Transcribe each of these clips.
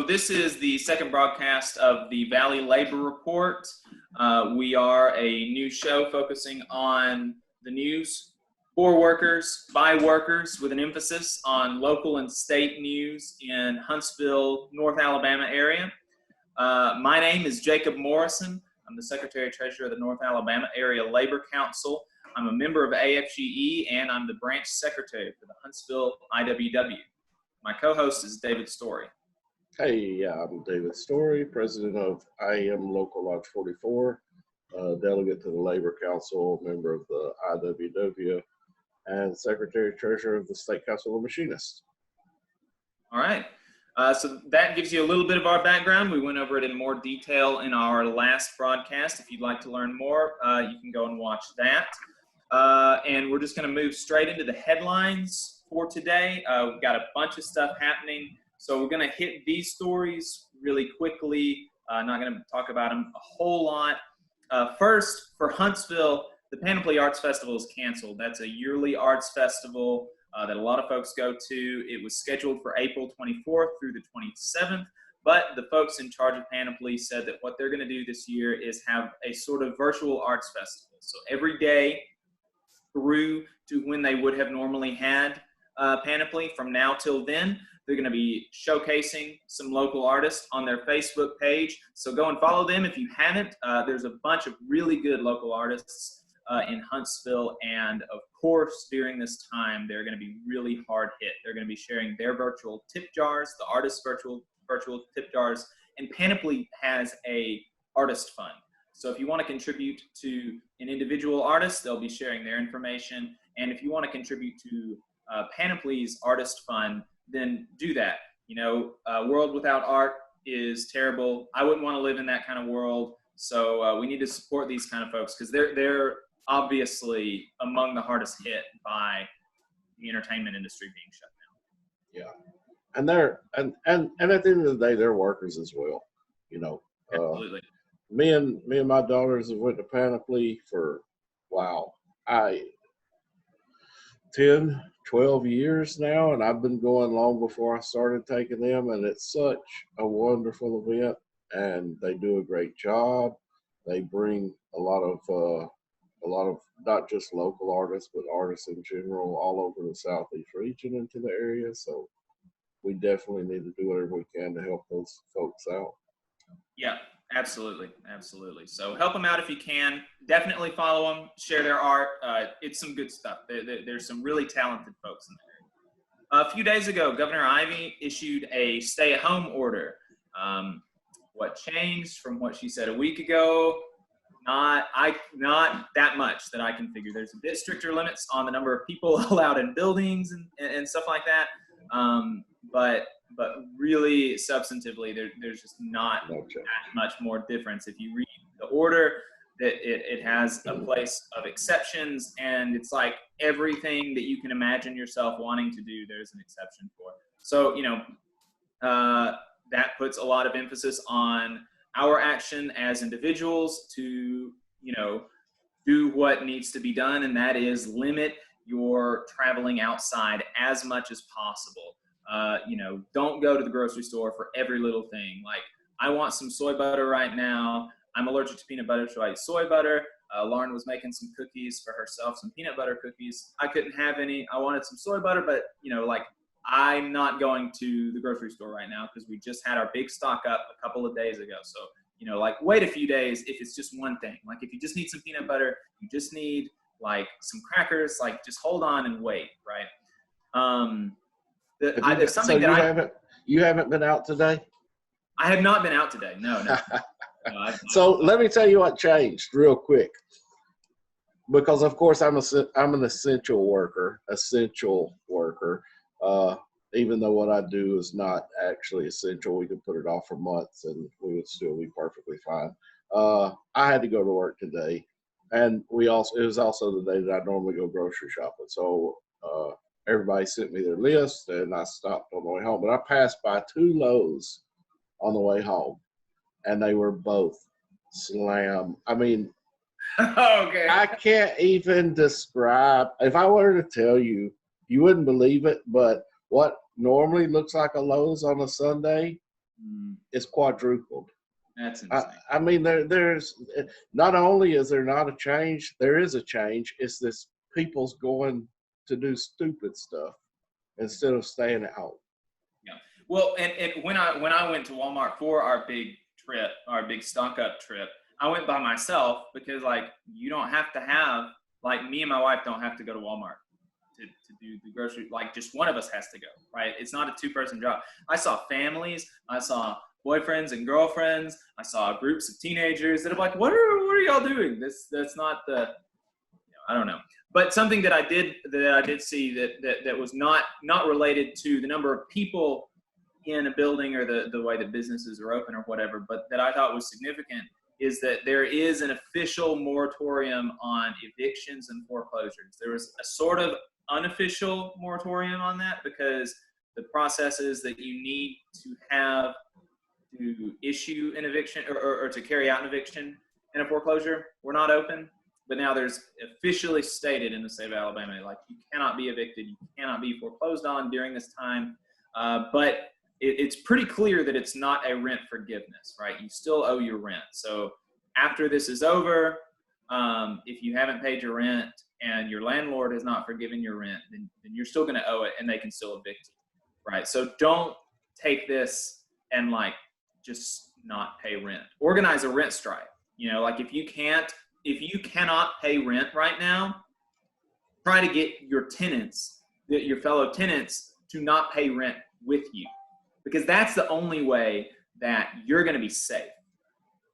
This is the second broadcast of the Valley Labor Report. We are a new show focusing on the news for workers, by workers, with an emphasis on local and state news in Huntsville, North Alabama area. My name is Jacob Morrison. I'm the Secretary-Treasurer of the North Alabama Area Labor Council. I'm a member of AFGE, and I'm the branch secretary for the Huntsville IWW. My co-host is David Story. Hey, I'm David Story, president of IAM Local Lodge 44, delegate to the Labor Council, member of the IWW, and secretary-treasurer of the State Council of Machinists. All right. So that gives you a little bit of our background. We went over it in more detail in our last broadcast. If you'd like to learn more, you can go and watch that. And we're just going to move straight into the headlines for today. We've got a bunch of stuff happening. So we're going to hit these stories really quickly. Not going to talk about them a whole lot. First, for Huntsville, the Panoply Arts Festival is canceled. That's a yearly arts festival that a lot of folks go to. It was scheduled for April 24th through the 27th, but the folks in charge of Panoply said that what they're going to do this year is have a sort of virtual arts festival. So every day through to when they would have normally had Panoply, from now till then, they're going to be showcasing some local artists on their Facebook page. So go and follow them if you haven't. There's a bunch of really good local artists in Huntsville. And of course, during this time, they're going to be really hard hit. They're going to be sharing their virtual tip jars, the artists' virtual tip jars. And Panoply has a artist fund. So if you want to contribute to an individual artist, they'll be sharing their information. And if you want to contribute to Panoply's artist fund, then do that. You know, a world without art is terrible. I wouldn't want to live in that kind of world. So we need to support these kind of folks because they're obviously among the hardest hit by the entertainment industry being shut down. Yeah, and they're and at the end of the day, they're workers as well. You know, Absolutely. Me and my daughters have went to Panoply for 10, 12 years now, and I've been going long before I started taking them, and it's such a wonderful event, and they do a great job. They bring a lot of not just local artists, but artists in general all over the Southeast region into the area, so we definitely need to do whatever we can to help those folks out. Yeah, absolutely. So help them out if you can. Definitely follow them, share their art. It's some good stuff. There's some really talented folks in there. A few days ago, Governor Ivey issued a stay-at-home order. What changed from what she said a week ago? Not that much that I can figure. There's a bit stricter limits on the number of people allowed in buildings and stuff like that. But really substantively, there's just not that much more difference. If you read the order, that it has a place of exceptions, and it's like everything that you can imagine yourself wanting to do, there's an exception for. So, you know, that puts a lot of emphasis on our action as individuals to, you know, do what needs to be done, and that is limit your traveling outside as much as possible. You know, don't go to the grocery store for every little thing. Like, I want some soy butter right now. I'm allergic to peanut butter, so I eat soy butter. Lauren was making some cookies for herself, some peanut butter cookies. I couldn't have any. I wanted some soy butter, but, you know, like, I'm not going to the grocery store right now because we just had our big stock up a couple of days ago. So, you know, like, wait a few days if it's just one thing. Like, if you just need some peanut butter, you just need, like, some crackers, like, just hold on and wait, right? There's something you haven't been out today? I have not been out today. No. So let me tell you what changed real quick. Because of course I'm an essential worker. Even though what I do is not actually essential, we could put it off for months and we would still be perfectly fine. I had to go to work today, and it was also the day that I normally go grocery shopping. So everybody sent me their list, and I stopped on the way home. But I passed by 2 Lowe's on the way home, and they were both slammed. I mean, okay. I can't even describe. If I were to tell you, you wouldn't believe it, but what normally looks like a Lowe's on a Sunday is quadrupled. That's insane. I mean, there's not only is there not a change, there is a change. It's this people's going to do stupid stuff instead of staying at home. Yeah. Well, and when I went to Walmart for our big trip, our big stock up trip, I went by myself because like you don't have to have, like me and my wife don't have to go to Walmart to do the grocery. Like just one of us has to go, right? It's not a 2-person job. I saw families, I saw boyfriends and girlfriends, I saw groups of teenagers that are like, what are y'all doing? That's not the, I don't know. But something that I did see that was not related to the number of people in a building or the way that businesses are open or whatever, but that I thought was significant is that there is an official moratorium on evictions and foreclosures. There was a sort of unofficial moratorium on that because the processes that you need to have to issue an eviction or to carry out an eviction and a foreclosure were not open. But now there's officially stated in the state of Alabama, like you cannot be evicted, you cannot be foreclosed on during this time. But it's pretty clear that it's not a rent forgiveness, right? You still owe your rent. So after this is over, if you haven't paid your rent and your landlord has not forgiven your rent, then you're still going to owe it and they can still evict you, right? So don't take this and like just not pay rent. Organize a rent strike. You know, like if you cannot pay rent right now, try to get your tenants, your fellow tenants, to not pay rent with you, because that's the only way that you're going to be safe.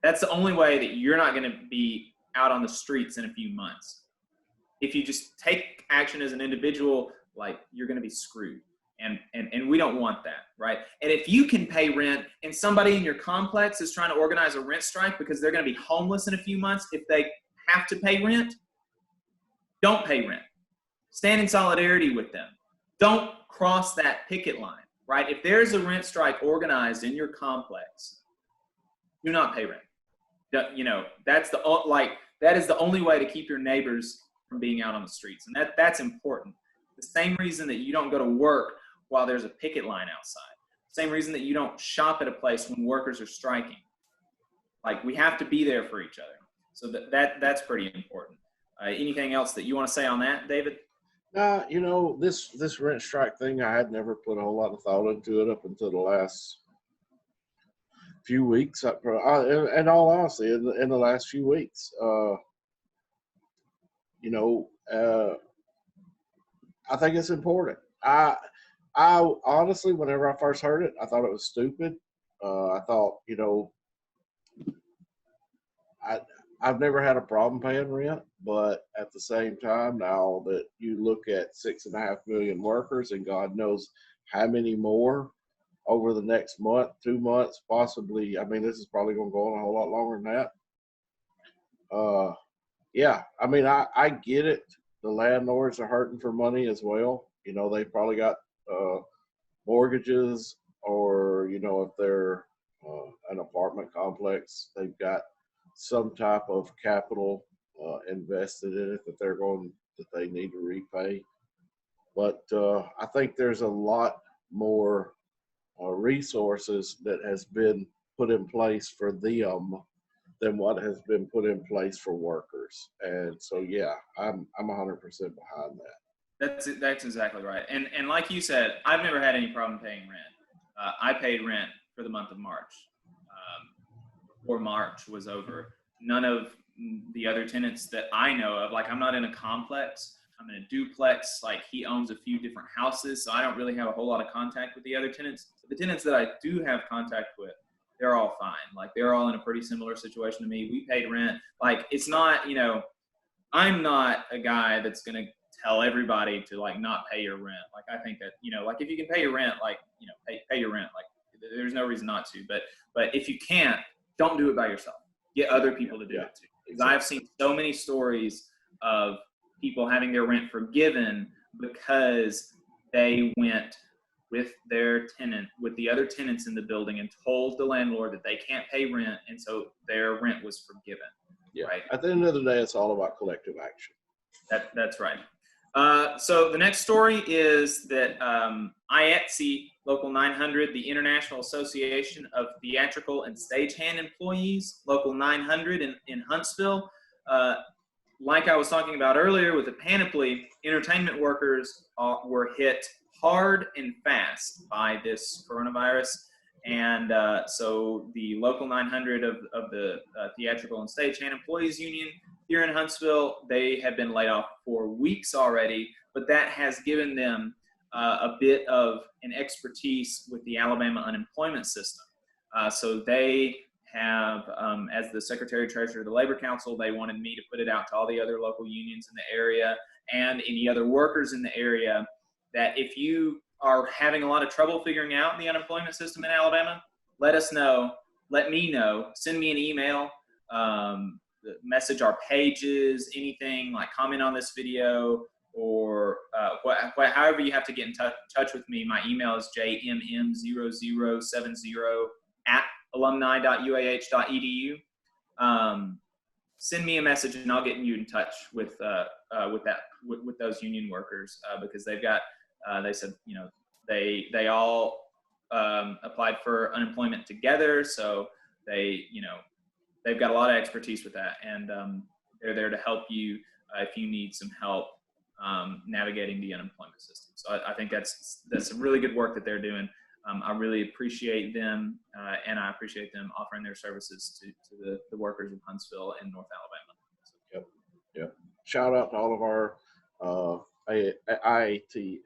That's the only way that you're not going to be out on the streets in a few months. If you just take action as an individual, like you're going to be screwed. And we don't want that, right? And if you can pay rent and somebody in your complex is trying to organize a rent strike because they're going to be homeless in a few months, if they have to pay rent, don't pay rent. Stand in solidarity with them. Don't cross that picket line, right? If there's a rent strike organized in your complex, do not pay rent. You know, that is the only way to keep your neighbors from being out on the streets. And that's important. The same reason that you don't go to work while there's a picket line outside. Same reason that you don't shop at a place when workers are striking. Like we have to be there for each other. So that's pretty important. Anything else that you want to say on that, David? You know, this rent strike thing, I had never put a whole lot of thought into it up until the last few weeks. In all honesty, in the last few weeks, you know, I think it's important. I honestly, whenever I first heard it, I thought it was stupid. I thought, you know, I've never had a problem paying rent, but at the same time, now that you look at 6.5 million workers and God knows how many more over the next month, 2 months, possibly, I mean, this is probably going to go on a whole lot longer than that. Yeah, I mean, I get it. The landlords are hurting for money as well. You know, they probably got mortgages, or, you know, if they're an apartment complex, they've got some type of capital invested in it that they need to repay. But I think there's a lot more resources that has been put in place for them than what has been put in place for workers. And so, yeah, I'm 100% behind that. That's exactly right. And like you said, I've never had any problem paying rent. I paid rent for the month of March. Before March was over, none of the other tenants that I know of, like I'm not in a complex, I'm in a duplex, like he owns a few different houses, so I don't really have a whole lot of contact with the other tenants. But the tenants that I do have contact with, they're all fine. Like they're all in a pretty similar situation to me. We paid rent. Like it's not, you know, I'm not a guy that's going to tell everybody to like not pay your rent. Like I think that, you know, like if you can pay your rent, like, you know, pay your rent. Like there's no reason not to. But if you can't, don't do it by yourself. Get other people to do it too. Because I've seen so many stories of people having their rent forgiven because they went with their tenant, with the other tenants in the building, and told the landlord that they can't pay rent, and so their rent was forgiven. Yeah. Right? At the end of the day, it's all about collective action. That's right. So the next story is that IETSE Local 900, the International Association of Theatrical and Stagehand Employees, Local 900 in Huntsville. Like I was talking about earlier with the panoply, entertainment workers were hit hard and fast by this coronavirus. And so the Local 900 of the Theatrical and Stagehand Employees Union here in Huntsville, they have been laid off for weeks already, but that has given them a bit of an expertise with the Alabama unemployment system. So they have, as the Secretary Treasurer of the Labor Council, they wanted me to put it out to all the other local unions in the area and any other workers in the area that if you are having a lot of trouble figuring out the unemployment system in Alabama, let us know, let me know, send me an email, message our pages, anything like comment on this video, or however you have to get in touch with me. My email is jmm0070@alumni.uah.edu. Send me a message and I'll get you in touch with those union workers because they've got they said they all applied for unemployment together, so they've got a lot of expertise with that, and they're there to help you if you need some help navigating the unemployment system. So I think that's some really good work that they're doing. I really appreciate them, and I appreciate them offering their services to the workers of Huntsville and North Alabama. Yep. Shout out to all of our IATSE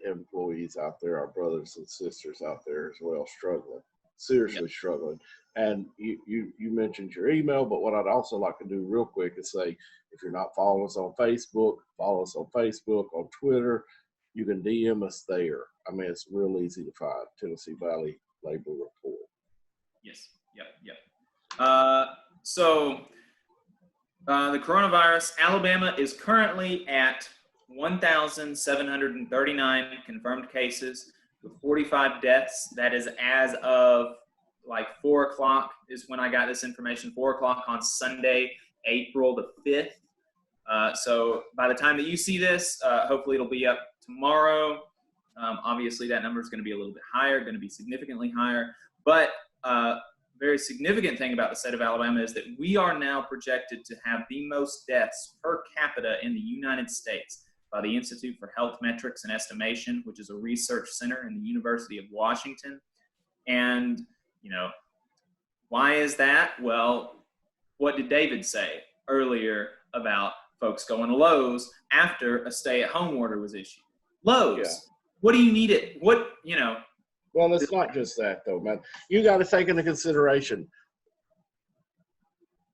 employees out there, our brothers and sisters out there as well, struggling, seriously struggling. And you mentioned your email, but what I'd also like to do real quick is say, if you're not following us on Facebook, follow us on Facebook, on Twitter. You can DM us there. I mean, it's real easy to find. Tennessee Valley Labor Report. Yes. Yep. The coronavirus, Alabama is currently at 1,739 confirmed cases with 45 deaths. That is as of like 4 o'clock is when I got this information, 4 o'clock on Sunday, April the 5th. So by the time that you see this, hopefully it'll be up tomorrow. Obviously that number is going to be a little bit higher, going to be significantly higher. But very significant thing about the state of Alabama is that we are now projected to have the most deaths per capita in the United States by the Institute for Health Metrics and Estimation, which is a research center in the University of Washington. And, why is that? Well, what did David say earlier about folks going to Lowe's after a stay-at-home order was issued? Lowe's, What do you need it? Well, it's not just that, though, man. You got to take into consideration,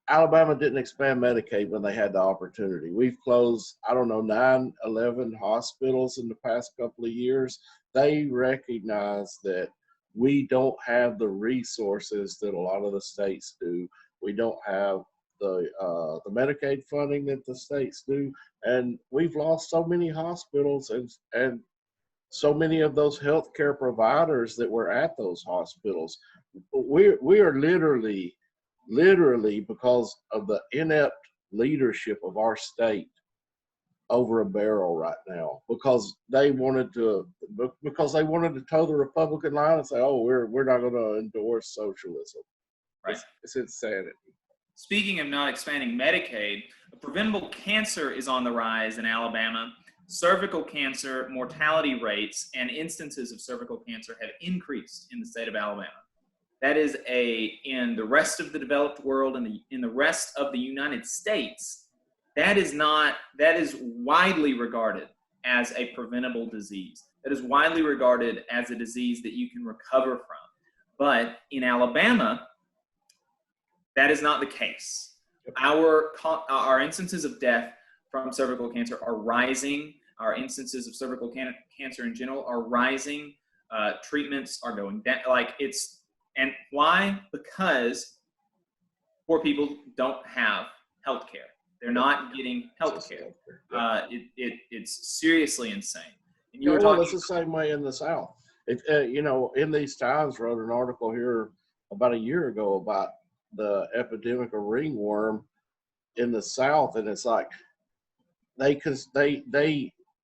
Alabama didn't expand Medicaid when they had the opportunity. We've closed, 9, 11 hospitals in the past couple of years. They recognize that we don't have the resources that a lot of the states do. We don't have the Medicaid funding that the states do. And we've lost so many hospitals and so many of those healthcare providers that were at those hospitals. We are literally, because of the inept leadership of our state, over a barrel right now because they wanted to toe the Republican line and say, "Oh, we're not going to endorse socialism." Right. It's insanity. Speaking of not expanding Medicaid, preventable cancer is on the rise in Alabama. Cervical cancer mortality rates and instances of cervical cancer have increased in the state of Alabama. That is in the rest of the developed world and in the rest of the United States, that is widely regarded as a preventable disease. That is widely regarded as a disease that you can recover from. But in Alabama, that is not the case. Our instances of death from cervical cancer are rising. Our instances of cervical cancer in general are rising. Treatments are going down. And why? Because poor people don't have health care. They're not getting health care. It's seriously insane. And it's the same way in the South. In these Times wrote an article here about a year ago about the epidemic of ringworm in the South, and it's like they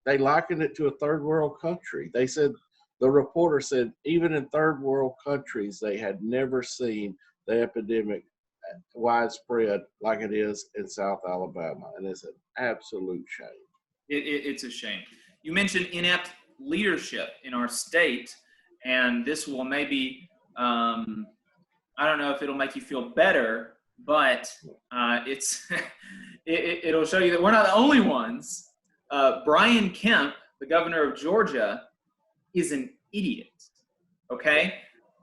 likened it to a third world country. They said The reporter said even in third world countries, they had never seen the epidemic widespread like it is in South Alabama. And it's an absolute shame. It's a shame. You mentioned inept leadership in our state, and this will maybe, I don't know if it'll make you feel better, but it'll show you that we're not the only ones. Brian Kemp, the governor of Georgia, is an idiot. Okay?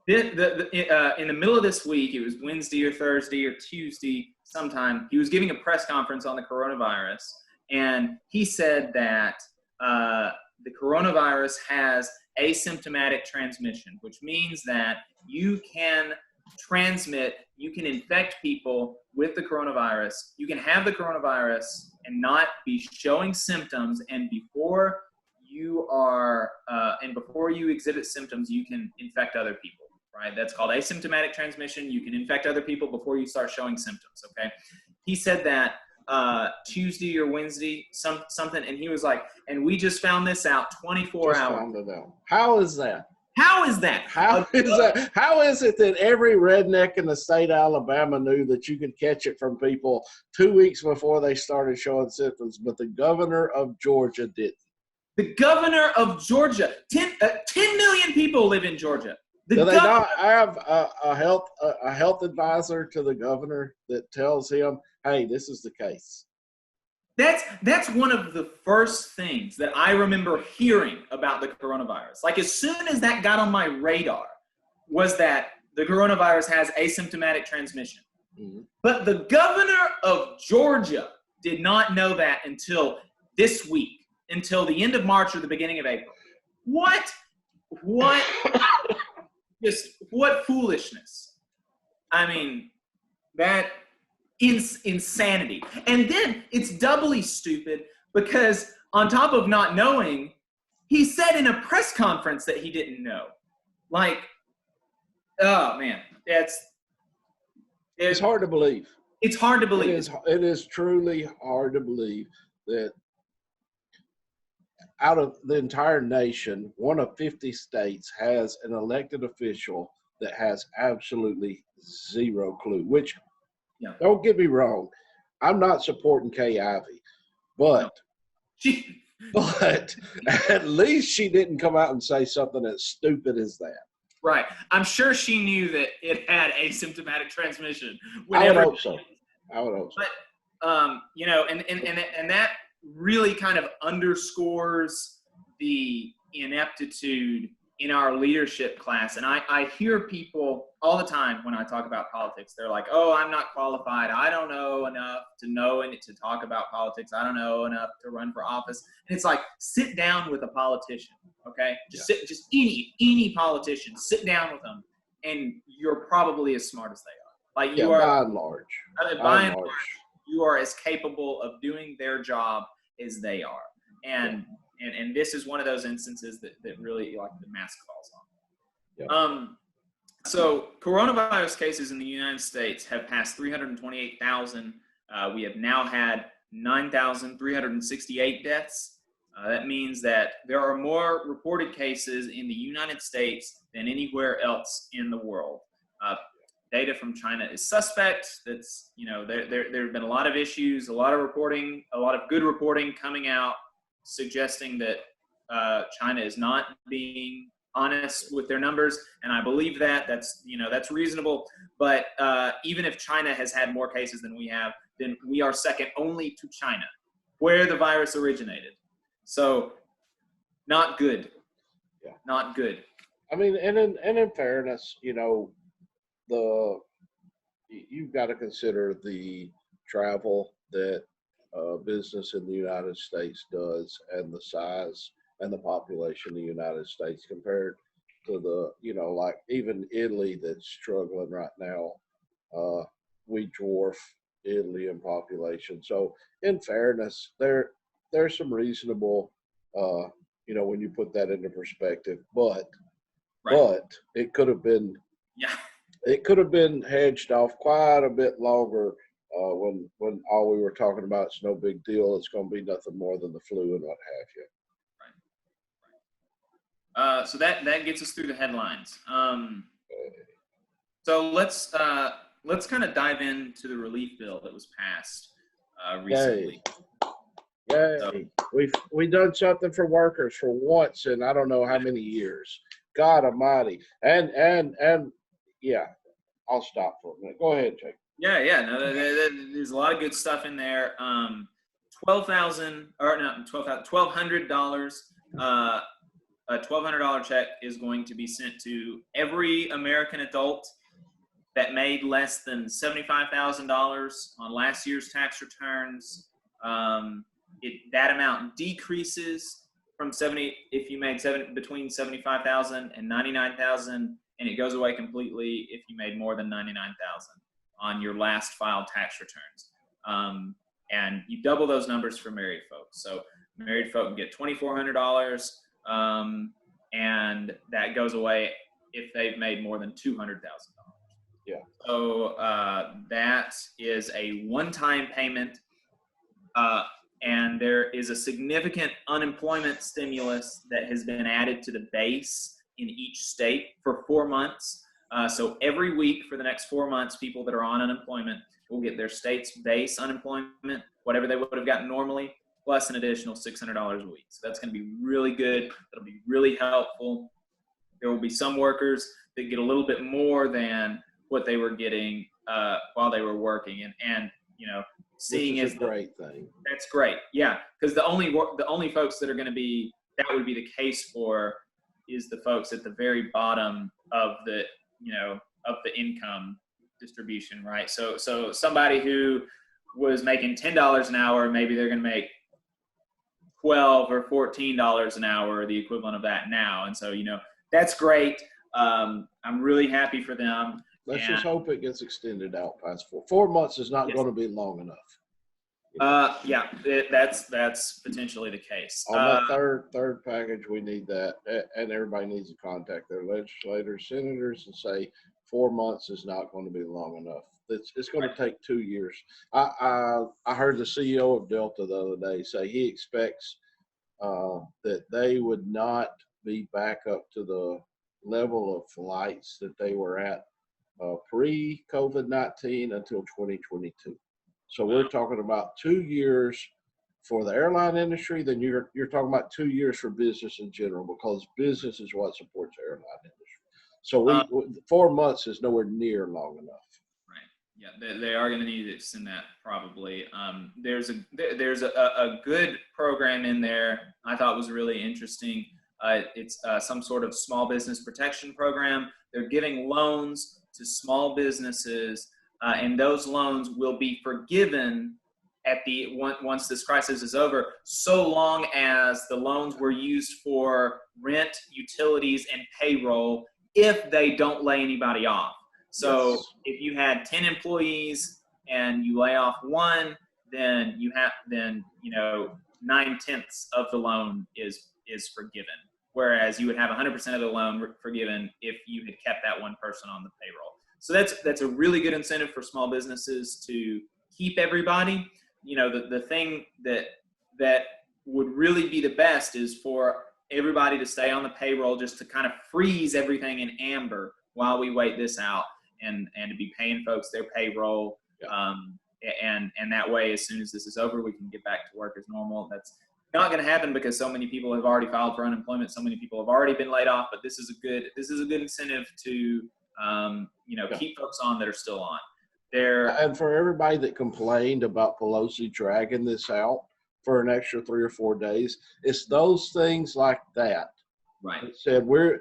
In the middle of this week, it was Wednesday or Thursday or Tuesday sometime, he was giving a press conference on the coronavirus, and he said that the coronavirus has asymptomatic transmission, which means that you can infect people with the coronavirus. You can have the coronavirus and not be showing symptoms, and before you exhibit symptoms, you can infect other people, right? That's called asymptomatic transmission. You can infect other people before you start showing symptoms, okay? He said that Tuesday or Wednesday, something, and he was like, and we just found this out 24 hours. Found it out. How is that? How is that? How is that? How is it that every redneck in the state of Alabama knew that you could catch it from people 2 weeks before they started showing symptoms, but the governor of Georgia didn't? The governor of Georgia, 10 million people live in Georgia. Do they not have a health advisor to the governor that tells him, hey, this is the case? That's one of the first things that I remember hearing about the coronavirus. Like, as soon as that got on my radar, was that the coronavirus has asymptomatic transmission. Mm-hmm. But the governor of Georgia did not know that until this week, until the end of March or the beginning of April. What foolishness. I mean, that insanity. And then it's doubly stupid because on top of not knowing, he said in a press conference that he didn't know. Like, oh man, it's hard to believe. It's hard to believe. It is truly hard to believe that out of the entire nation, one of 50 states has an elected official that has absolutely zero clue, which, don't get me wrong, I'm not supporting Kay Ivey, but at least she didn't come out and say something as stupid as that. Right. I'm sure she knew that it had asymptomatic transmission. I would hope so. But, and that really kind of underscores the ineptitude in our leadership class. And I hear people all the time when I talk about politics, they're like, oh, I'm not qualified. I don't know enough to know and to talk about politics. I don't know enough to run for office. And it's like, sit down with a politician, okay? Just any politician, sit down with them, and you're probably as smart as they are. Like, you are, by and large. By and large, you are as capable of doing their job as they are. And this is one of those instances that really, like, the mask falls on. Yeah. So coronavirus cases in the United States have passed 328,000. We have now had 9,368 deaths. That means that there are more reported cases in the United States than anywhere else in the world. Data from China is suspect. That's, there have been a lot of issues, a lot of good reporting coming out suggesting that China is not being honest with their numbers, and I believe that. That's reasonable. But even if China has had more cases than we have, then we are second only to China, where the virus originated. So, not good. Yeah. Not good. I mean, and in fairness, you've got to consider the travel that business in the United States does, and the size and the population of the United States compared to like even Italy that's struggling right now. We dwarf Italy in population. So in fairness, there's some reasonable, when you put that into perspective, but it could have been, it could have been hedged off quite a bit longer. When all we were talking about is no big deal, it's going to be nothing more than the flu and what have you. So that gets us through the headlines. So let's kind of dive into the relief bill that was passed recently. Yay. So, we done something for workers for once in I don't know how many years. God Almighty. And yeah, I'll stop for a minute. Go ahead, Jake. Yeah. No, there's a lot of good stuff in there. $1,200. A $1,200 check is going to be sent to every American adult that made less than $75,000 on last year's tax returns. That amount decreases from 70 if you made between 75,000 and 99,000, and it goes away completely if you made more than 99,000 on your last filed tax returns. And you double those numbers for married folks. So married folk can get $2,400, and that goes away if they've made more than $200,000. Yeah. So that is a one-time payment. And there is a significant unemployment stimulus that has been added to the base in each state for 4 months. So every week for the next 4 months, people that are on unemployment will get their state's base unemployment, whatever they would have gotten normally, plus an additional $600 a week. So that's going to be really good. It'll be really helpful. There will be some workers that get a little bit more than what they were getting while they were working. And you know, seeing is a great thing. That's great. Yeah, because the only folks that are going to be that would be the case for is the folks at the very bottom of the income distribution, right? So somebody who was making $10 an hour, maybe they're going to make $12 or $14 an hour, or the equivalent of that now. And so, that's great. I'm really happy for them. Let's just hope it gets extended out past 4 months is not going to be long enough. Yeah, that's potentially the case. On that third package, we need that, and everybody needs to contact their legislators, senators, and say 4 months is not going to be long enough. It's going to take 2 years. I heard the CEO of Delta the other day say he expects that they would not be back up to the level of flights that they were at pre-COVID-19 until 2022. So we're talking about 2 years for the airline industry. Then you're talking about 2 years for business in general, because business is what supports the airline industry. So 4 months is nowhere near long enough. Right. Yeah, they are going to need to extend that probably. There's a good program in there I thought was really interesting. It's some sort of small business protection program. They're giving loans to small businesses, and those loans will be forgiven at once this crisis is over, so long as the loans were used for rent, utilities, and payroll, if they don't lay anybody off. So yes. If you had 10 employees and you lay off one, then 9/10 of the loan is forgiven. Whereas you would have 100% of the loan forgiven if you had kept that one person on the payroll. So that's a really good incentive for small businesses to keep everybody. The thing that would really be the best is for everybody to stay on the payroll, just to kind of freeze everything in amber while we wait this out, and to be paying folks their payroll. Yeah. And that way, as soon as this is over, we can get back to work as normal. That's not going to happen because so many people have already filed for unemployment. So many people have already been laid off, but this is a good incentive to, keep folks on that are still on there. And for everybody that complained about Pelosi dragging this out for an extra 3 or 4 days, it's those things like that. Right. That said we're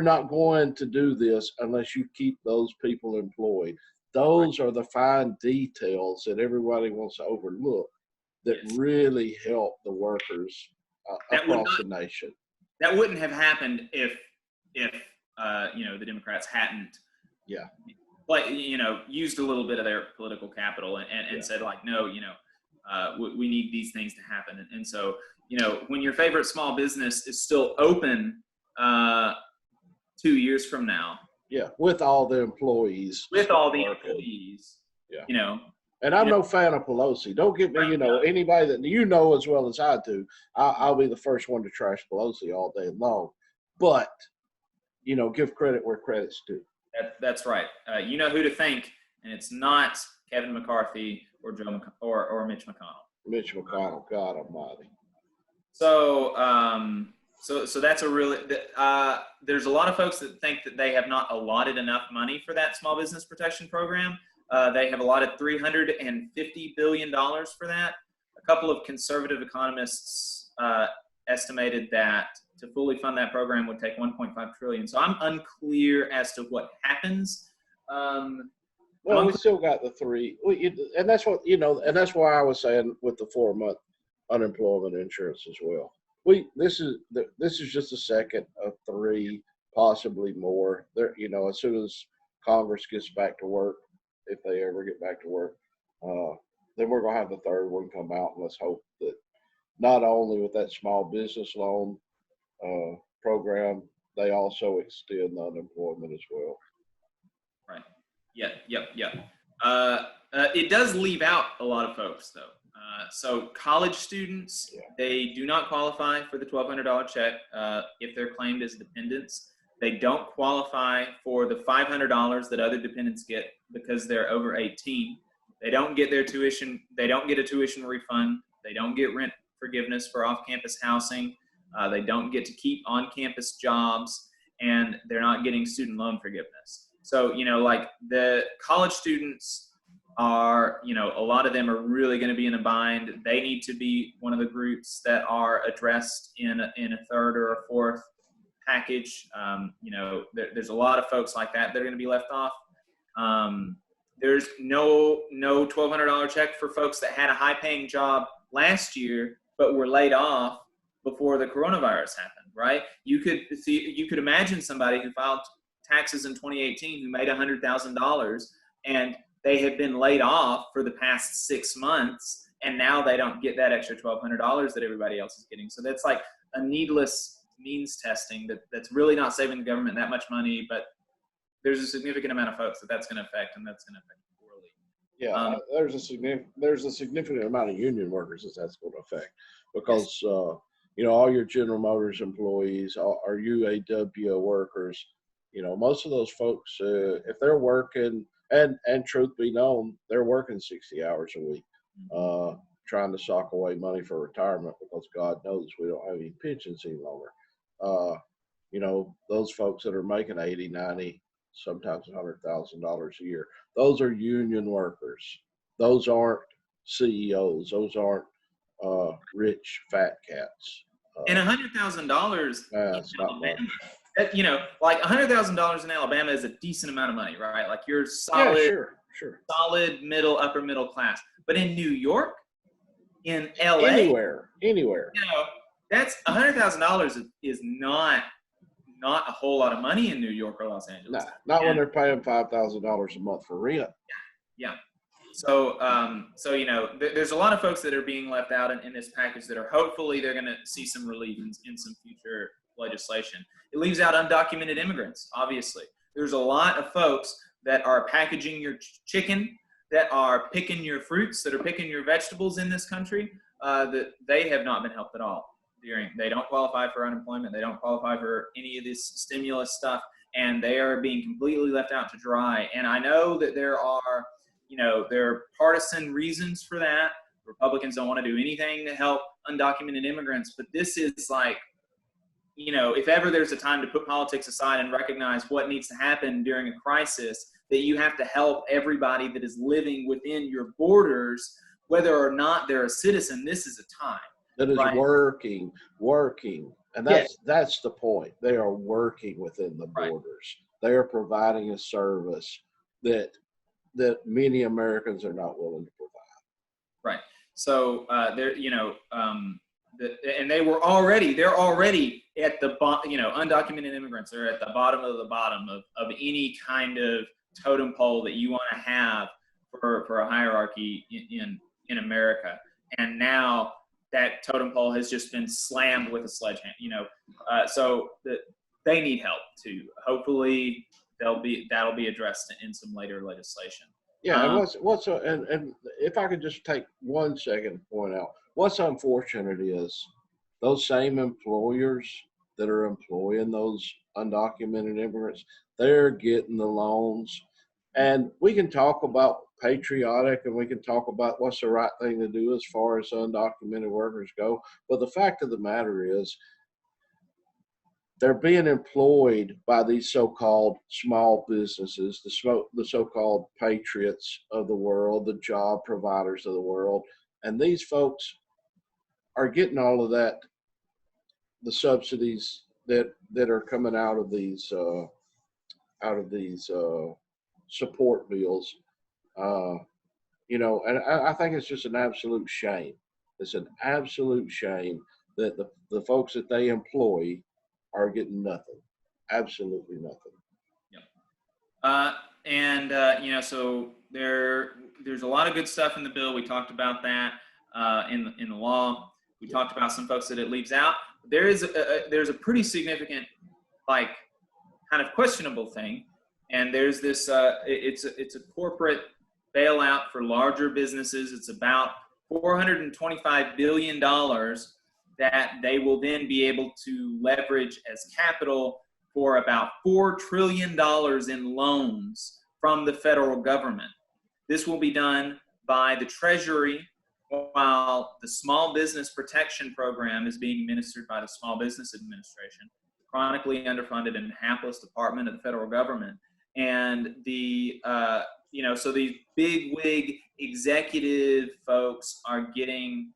not going to do this unless you keep those people employed. Those are the fine details that everybody wants to overlook that really help the workers across the nation. That wouldn't have happened if the Democrats hadn't used a little bit of their political capital and said, like, no, we need these things to happen. And so, when your favorite small business is still open 2 years from now. Yeah, with all the employees. Yeah. And I'm no fan of Pelosi. Don't get me, anybody that as well as I do, I'll be the first one to trash Pelosi all day long. but, you know, give credit where credit's due. That's right. You know who to thank, and it's not Kevin McCarthy or or Mitch McConnell. Mitch McConnell, God Almighty. So, so that's a really. There's a lot of folks that think that they have not allotted enough money for that small business protection program. They have allotted $350 billion for that. A couple of conservative economists estimated that to fully fund that program would take $1.5 trillion. So I'm unclear as to what happens. Well, we still got the three, and that's what, you know, and that's why I was saying with the 4-month unemployment insurance as well. This is just the second of 3, possibly more. There, you know, as soon as Congress gets back to work, if they ever get back to work, then we're gonna have the third one come out, and let's hope that not only with that small business loan program, they also extend the unemployment as well. Right. Yep. It does leave out a lot of folks, though. So college students, they do not qualify for the $1,200 check if they're claimed as dependents. They don't qualify for the $500 that other dependents get because they're over 18. They don't get their tuition. They don't get a tuition refund. They don't get rent forgiveness for off-campus housing. They don't get to keep on-campus jobs, and they're not getting student loan forgiveness. So, you know, like the college students are, you know, a lot of them are really going to be in a bind. They need to be one of the groups that are addressed in a third or a fourth package. You know, there's a lot of folks like that that are going to be left off. There's no $1,200 check for folks that had a high-paying job last year but were laid off before the coronavirus happened, right? You could imagine somebody who filed taxes in 2018 who made $100,000 and they have been laid off for the past 6 months, and now they don't get that extra $1,200 that everybody else is getting. So that's like a needless means testing that's really not saving the government that much money, but there's a significant amount of folks that's going to affect, and that's going to affect poorly. Yeah, there's a significant amount of union workers that's going to affect because you know, all your General Motors employees, our UAW workers, you know, most of those folks, if they're working, and truth be known, they're working 60 hours a week, trying to sock away money for retirement because God knows we don't have any pensions any longer. You know, those folks that are making 80, 90, sometimes $100,000 a year, those are union workers. Those aren't CEOs. Those aren't rich fat cats. And $100,000 it's not much. You know, like $100,000 in Alabama is a decent amount of money, right? Like you're solid, solid upper middle class. But in New York, in LA, anywhere, you know, that's $100,000 is not a whole lot of money in New York or Los Angeles. Not when they're paying $5,000 a month for rent. Yeah. So, you know, there's a lot of folks that are being left out in this package that are hopefully they're going to see some relief in some future legislation. It leaves out undocumented immigrants, obviously. There's a lot of folks that are packaging your chicken, that are picking your fruits, that are picking your vegetables in this country, that they have not been helped at all. They don't qualify for unemployment. They don't qualify for any of this stimulus stuff, and they are being completely left out to dry. And I know that there are partisan reasons for that. Republicans don't want to do anything to help undocumented immigrants, but this is like, you know, if ever there's a time to put politics aside and recognize what needs to happen during a crisis, that you have to help everybody that is living within your borders, whether or not they're a citizen. This is a time that is working, and that's the point. They are working within the borders. They are providing a service that many Americans are not willing to provide. Right. So and they're already at the bottom. You know, undocumented immigrants are at the bottom of any kind of totem pole that you want to have for a hierarchy in America. And now that totem pole has just been slammed with a sledgehammer. You know, so they need help too. Hopefully, that'll be addressed in some later legislation. Yeah, and if I could just take 1 second to point out, what's unfortunate is those same employers that are employing those undocumented immigrants, they're getting the loans. And we can talk about patriotic and we can talk about what's the right thing to do as far as undocumented workers go. But the fact of the matter is, they're being employed by these so-called small businesses, the so-called patriots of the world, the job providers of the world. And these folks are getting all of that, the subsidies that are coming out of these support bills. And I think it's just an absolute shame. It's an absolute shame that the folks that they employ are getting nothing, absolutely nothing. Yeah. So there's a lot of good stuff in the bill. We talked about that in the law. We talked about some folks that it leaves out. There's a pretty significant, like, kind of questionable thing, and there's this. It's a corporate bailout for larger businesses. It's about $425 billion that they will then be able to leverage as capital for about $4 trillion in loans from the federal government. This will be done by the Treasury, while the Small Business Protection Program is being administered by the Small Business Administration, chronically underfunded and hapless department of the federal government. And so these big wig executive folks are getting,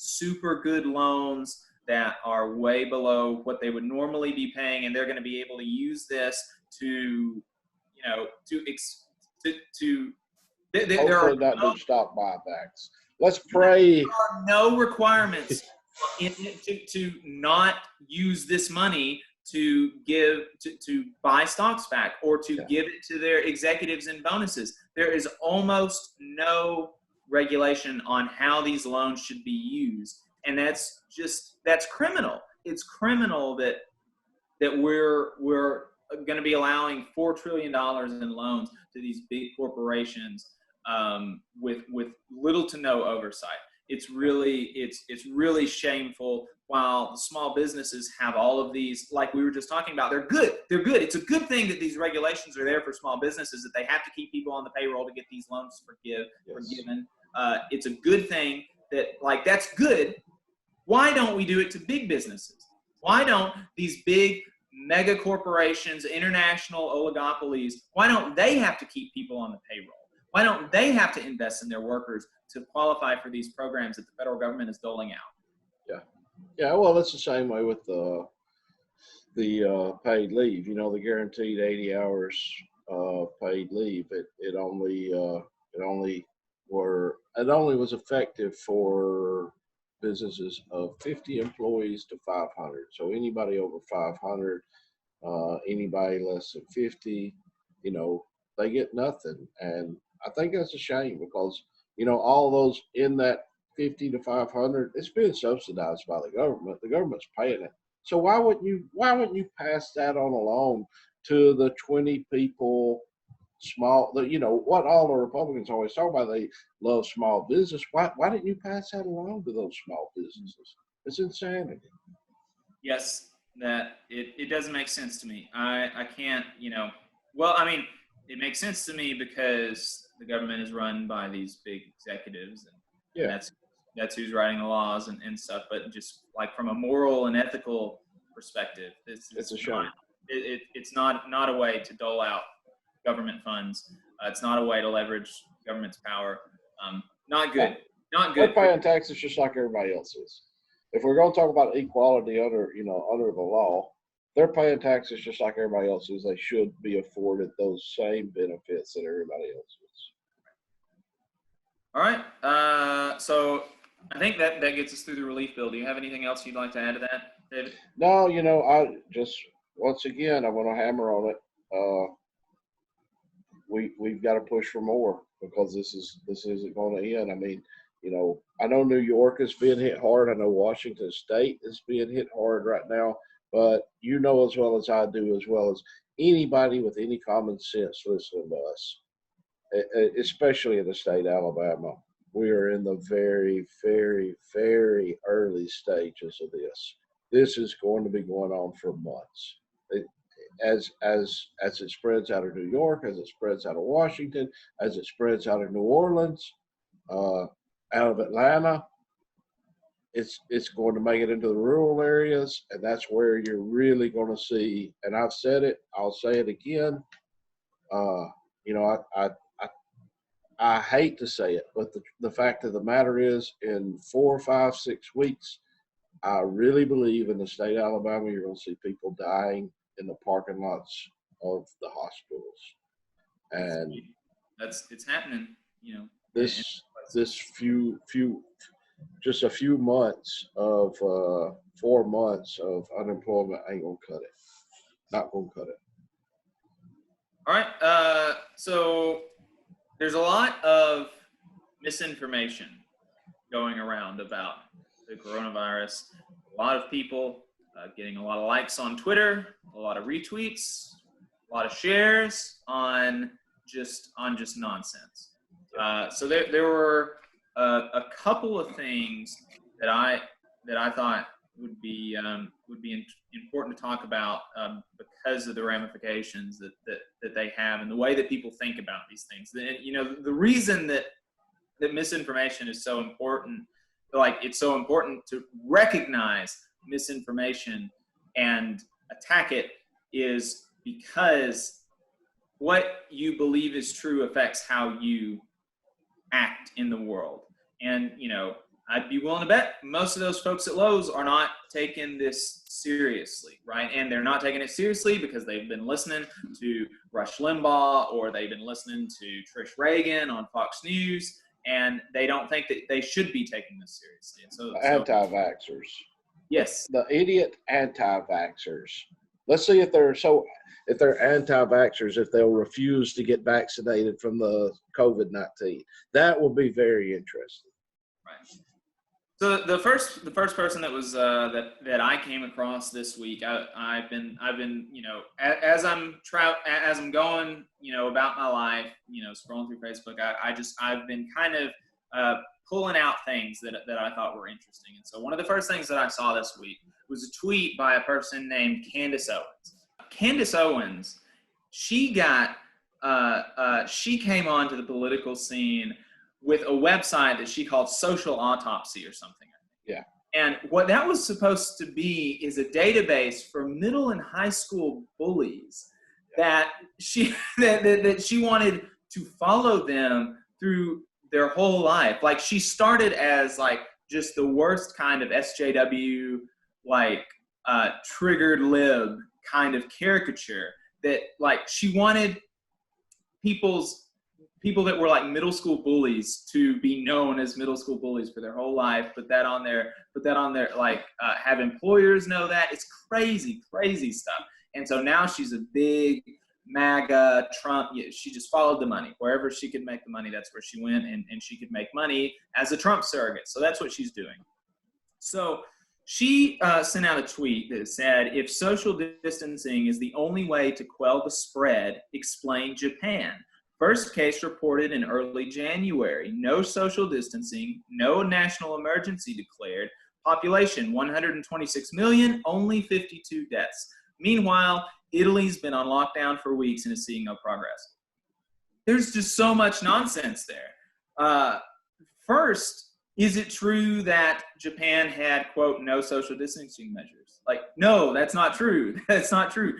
super good loans that are way below what they would normally be paying, and they're going to be able to use this to there are not do stock buybacks. Let's pray. There are no requirements to not use this money to buy stocks back or to give it to their executives in bonuses. There is almost no regulation on how these loans should be used, and that's criminal. It's criminal that we're going to be allowing $4 trillion in loans to these big corporations with little to no oversight. It's really shameful. While the small businesses have all of these, like we were just talking about, they're good. It's a good thing that these regulations are there for small businesses, that they have to keep people on the payroll to get these loans forgiven. It's a good thing that's good. Why don't we do it to big businesses? Why don't these big mega corporations, international oligopolies, why don't they have to keep people on the payroll? Why don't they have to invest in their workers to qualify for these programs that the federal government is doling out? Yeah. Well, it's the same way with the paid leave. The guaranteed 80 hours paid leave. It only was effective for businesses of 50 employees to 500. So anybody over 500, anybody less than 50, they get nothing. And I think that's a shame because, all those in that 50 to 500, it's being subsidized by the government. The government's paying it. So why wouldn't you pass that on along to the 20 people, what all the Republicans always talk about? They love small business. Why didn't you pass that along to those small businesses? It's insanity. Yes, that it doesn't make sense to me. I can't, it makes sense to me because the government is run by these big executives, and that's who's writing the laws and stuff. But just like from a moral and ethical perspective, it's a shame. It's not a way to dole out government funds. It's not a way to leverage government's power. Not good. Not good. They're paying taxes just like everybody else is. If we're going to talk about equality under the law, they're paying taxes just like everybody else is. They should be afforded those same benefits that everybody else is. All right. So I think that gets us through the relief bill. Do you have anything else you'd like to add to that, David? No, I just, once again, I want to hammer on it. We've got to push for more because this isn't going to end. I mean, I know New York is being hit hard. I know Washington State is being hit hard right now. But as well as I do, as well as anybody with any common sense listening to us, especially in the state of Alabama, we are in the very, very, very early stages of this. this is going to be going on for months. As it spreads out of New York, as it spreads out of Washington, as it spreads out of New Orleans, out of Atlanta, it's going to make it into the rural areas, and that's where you're really going to see. And I've said it, I'll say it again. You know, I hate to say it, but the fact of the matter is, in 4, 5, 6 weeks, I really believe in the state of Alabama, you're going to see people dying in the parking lots of the hospitals. And it's happening, you know. Just a few months of 4 months of unemployment ain't gonna cut it. Not gonna cut it. All right. So there's a lot of misinformation going around about the coronavirus. A lot of people getting a lot of likes on Twitter, a lot of retweets, a lot of shares on just nonsense. So there were a couple of things that I thought would be important to talk about because of the ramifications that they have and the way that people think about these things. And, you know, the reason that misinformation is so important, like it's so important to recognize misinformation and attack it, is because what you believe is true affects how you act in the world. And, you know, I'd be willing to bet most of those folks at Lowe's are not taking this seriously, right? And they're not taking it seriously because they've been listening to Rush Limbaugh, or they've been listening to Trish Reagan on Fox News, and they don't think that they should be taking this seriously. And so anti-vaxxers. Yes. The idiot anti-vaxxers. Let's see if they're anti-vaxxers, if they'll refuse to get vaccinated from the COVID-19. That will be very interesting. Right. So the first person that was that I came across this week, I've been you know, as I'm going, you know, about my life, you know, scrolling through Facebook, I've been kind of pulling out things that I thought were interesting. And so one of the first things that I saw this week was a tweet by a person named Candace Owens. Candace Owens, she got she came onto the political scene with a website that she called Social Autopsy or something. Yeah. And what that was supposed to be is a database for middle and high school bullies that she wanted to follow them through their whole life. Like, she started as like just the worst kind of SJW, like triggered lib kind of caricature, that like she wanted people that were like middle school bullies to be known as middle school bullies for their whole life. Put that on their like have employers know that. It's crazy stuff. And so now she's a big MAGA Trump. She just followed the money. Wherever she could make the money, that's where she went, and she could make money as a Trump surrogate. So that's what she's doing. So she sent out a tweet that said, "If social distancing is the only way to quell the spread, explain Japan. First case reported in early January. No social distancing, no national emergency declared. Population 126 million, only 52 deaths. Meanwhile, Italy's been on lockdown for weeks and is seeing no progress." There's just so much nonsense there. First, is it true that Japan had, quote, no social distancing measures? Like, no, that's not true. That's not true.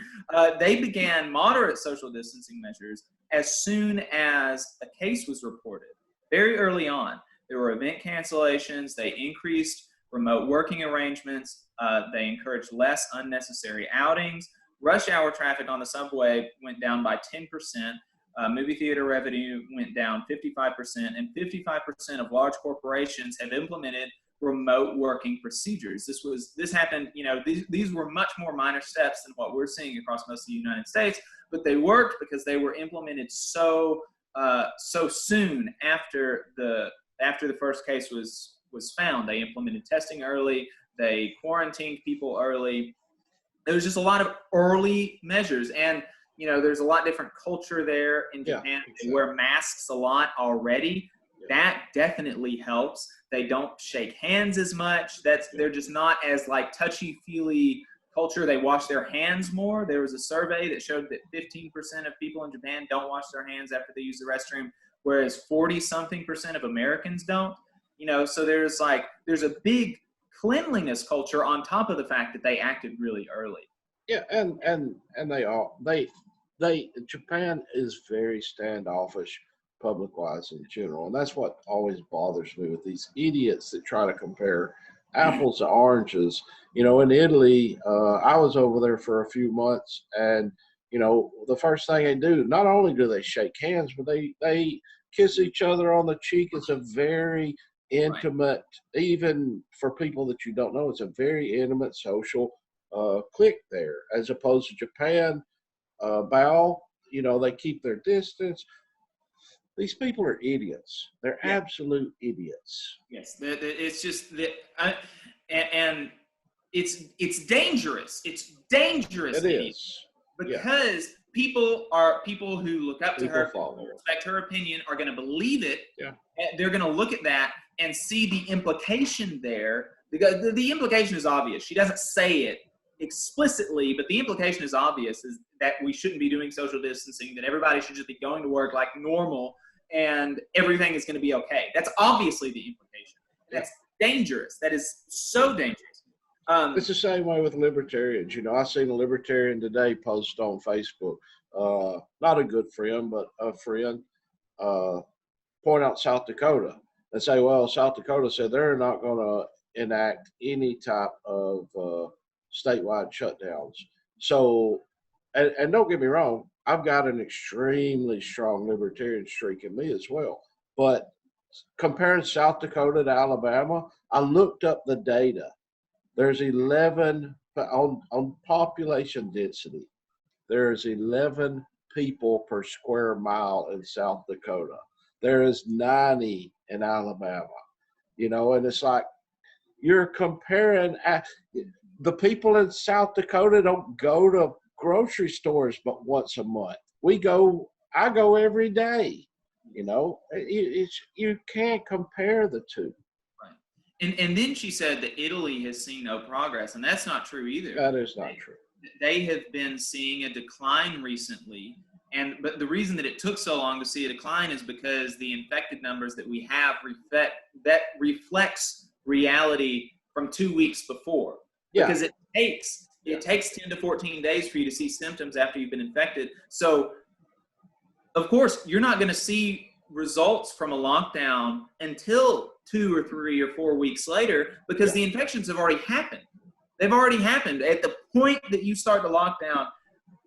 They began moderate social distancing measures as soon as a case was reported. Very early on, there were event cancellations. They increased remote working arrangements. They encouraged less unnecessary outings. Rush hour traffic on the subway went down by 10%. Movie theater revenue went down 55%, and 55% of large corporations have implemented remote working procedures. This happened, you know, these were much more minor steps than what we're seeing across most of the United States, but they worked because they were implemented so soon after the first case was found. They implemented testing early. They quarantined people early. There was just a lot of early measures, and you know, there's a lot different culture there in Japan. They wear masks a lot already. That definitely helps. They don't shake hands as much. They're just not as like touchy-feely culture. They wash their hands more. There was a survey that showed that 15% of people in Japan don't wash their hands after they use the restroom, whereas 40-something% of Americans don't. So there's a big cleanliness culture on top of the fact that they acted really early. Yeah, and Japan is very standoffish public-wise in general, and that's what always bothers me with these idiots that try to compare apples to oranges. In Italy, I was over there for a few months, and the first thing they do, not only do they shake hands, but they kiss each other on the cheek. It's a very intimate, even for people that you don't know, it's a very intimate social clique there, as opposed to Japan. Bow, they keep their distance. These people are idiots. They're absolute idiots. Yes, it's just that, and it's dangerous. It's dangerous. It is, because people who look up to her, people respect her opinion, are going to believe it. Yeah, they're going to look at that and see the implication there. The implication is obvious. She doesn't say it explicitly, but the implication is obvious, is that we shouldn't be doing social distancing, that everybody should just be going to work like normal, and everything is going to be okay. That's obviously the implication. That's dangerous. That is so dangerous. It's the same way with libertarians. I seen a libertarian today post on Facebook, not a good friend, but a friend, point out South Dakota and say, well, South Dakota said they're not going to enact any type of statewide shutdowns. So, and don't get me wrong, I've got an extremely strong libertarian streak in me as well. But comparing South Dakota to Alabama, I looked up the data. There's 11 on population density. There's 11 people per square mile in South Dakota. There is 90 in Alabama. And it's like you're comparing. The people in South Dakota don't go to grocery stores but once a month. I go every day. You can't compare the two. And then she said that Italy has seen no progress, and that's not true either. That is not true. They have been seeing a decline recently, but the reason that it took so long to see a decline is because the infected numbers that we have reflects reality from 2 weeks before. Yeah. Because it takes 10 to 14 days for you to see symptoms after you've been infected. So, of course, you're not going to see results from a lockdown until 2 or 3 or 4 weeks later, because the infections have already happened. They've already happened. At the point that you start the lockdown,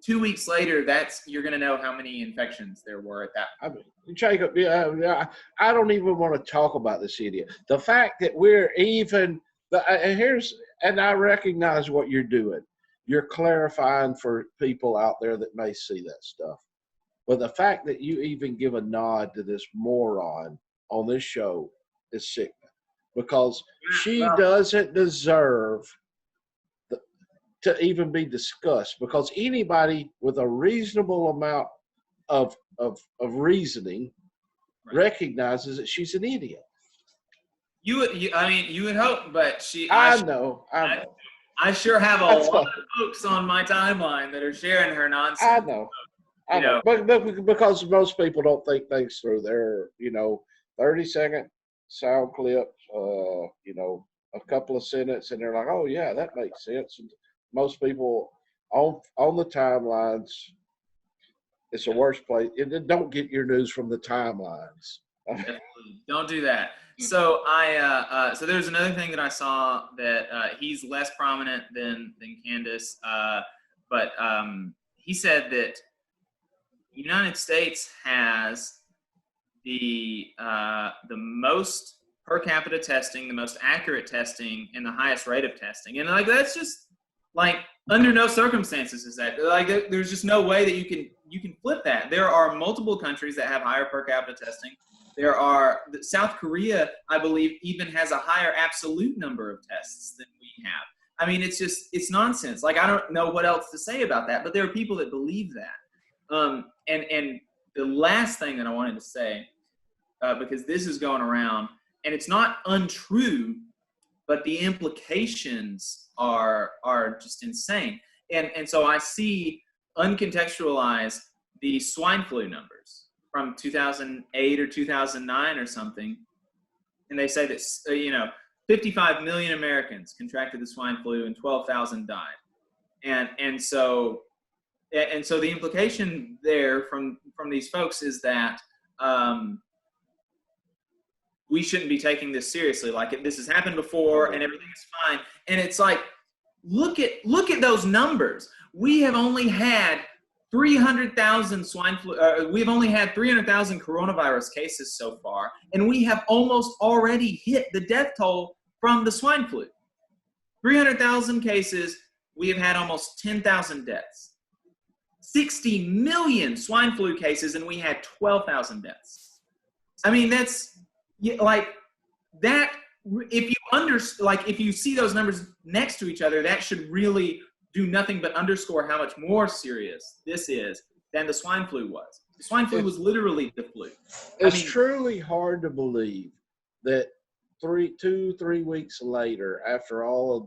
2 weeks later, you're going to know how many infections there were at that point. Jacob, I don't even want to talk about this idiot. The fact that we're even and I recognize what you're doing. You're clarifying for people out there that may see that stuff. But the fact that you even give a nod to this moron on this show is sickening, because she doesn't deserve to even be discussed, because anybody with a reasonable amount of reasoning recognizes that she's an idiot. You would hope, but I know. I sure have a lot of folks on my timeline that are sharing her nonsense. I know. But because most people don't think things through. They're 30-second sound clips, a couple of sentences, and they're like, oh yeah, that makes sense. And most people on the timelines, it's the worst place. Don't get your news from the timelines. Don't do that. So so there's another thing that I saw that he's less prominent than Candace, but he said that the United States has the most per capita testing, the most accurate testing, and the highest rate of testing. And that's just under no circumstances is that there's just no way that you can flip that. There are multiple countries that have higher per capita testing. South Korea, I believe, even has a higher absolute number of tests than we have. I mean, it's nonsense. I don't know what else to say about that, but there are people that believe that. And the last thing that I wanted to say, because this is going around, and it's not untrue, but the implications are just insane. And so I see uncontextualized the swine flu numbers from 2008 or 2009 or something, and they say that 55 million Americans contracted the swine flu and 12,000 died, and so the implication there from these folks is that we shouldn't be taking this seriously. Like, this has happened before and everything is fine. And it's like, look at those numbers. We have only had 300,000 swine flu. We've only had 300,000 coronavirus cases so far, and we have almost already hit the death toll from the swine flu. 300,000 cases. We have had almost 10,000 deaths. 60 million swine flu cases, and we had 12,000 deaths. I mean, that's like that. If you see those numbers next to each other, that should really do nothing but underscore how much more serious this is than the swine flu was. The swine flu was literally the flu. It's truly hard to believe that 3 weeks later, after all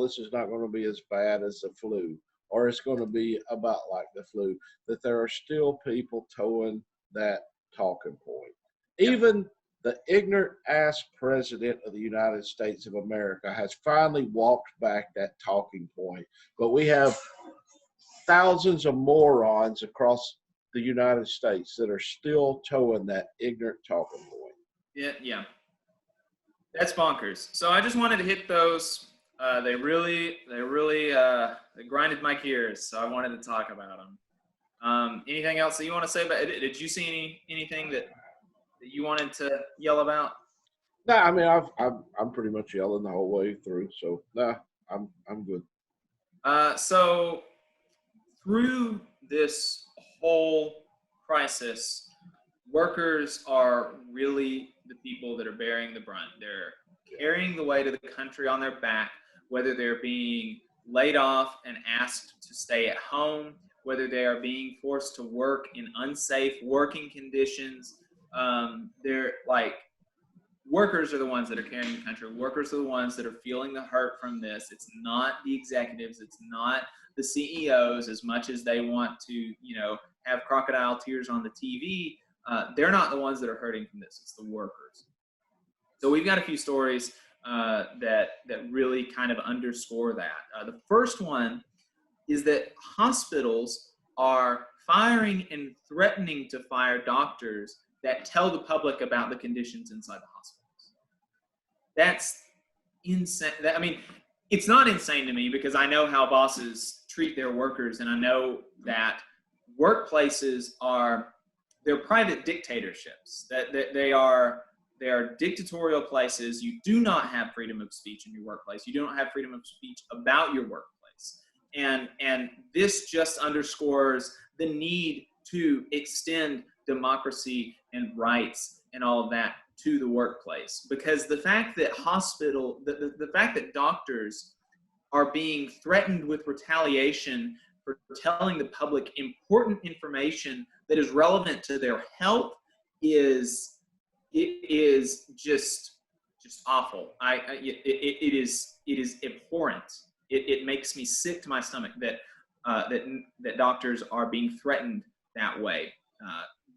this is not going to be as bad as the flu, or it's going to be about like the flu, that there are still people towing that talking point. Even the ignorant ass president of the United States of America has finally walked back that talking point. But we have thousands of morons across the United States that are still towing that ignorant talking point. Yeah. That's bonkers. So I just wanted to hit those. They really grinded my gears, so I wanted to talk about them. Anything else that you want to say about it? Did you see anything that you wanted to yell about? No, I mean I'm pretty much yelling the whole way through, so I'm good. So through this whole crisis, workers are really the people that are bearing the brunt. They're carrying the weight of the country on their back, whether they're being laid off and asked to stay at home, whether they are being forced to work in unsafe working conditions. They're like, workers are the ones that are carrying the country. Workers are the ones that are feeling the hurt from this. It's not the executives. It's not the CEOs, as much as they want to, have crocodile tears on the TV. They're not the ones that are hurting from this. It's the workers. So we've got a few stories that really kind of underscore that. The first one is that hospitals are firing and threatening to fire doctors that tell the public about the conditions inside the hospitals. That's insane. I mean, it's not insane to me because I know how bosses treat their workers, and I know that workplaces they're private dictatorships. That they are dictatorial places. You do not have freedom of speech in your workplace. You don't have freedom of speech about your workplace. And this just underscores the need to extend democracy and rights and all of that to the workplace, because the fact that the fact that doctors are being threatened with retaliation for telling the public important information that is relevant to their health is just awful. It is abhorrent. It makes me sick to my stomach that doctors are being threatened that way.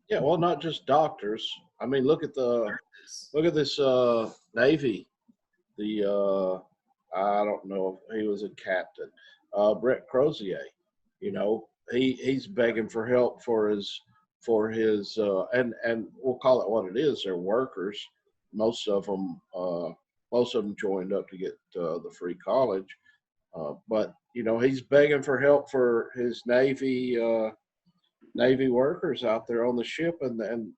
Yeah, well, not just doctors. I mean, look at this Navy. I don't know if he was a captain, Brett Crozier. He's begging for help for his and we'll call it what it is. They're workers. Most of them joined up to get the free college, but he's begging for help for his Navy workers out there on the ship, and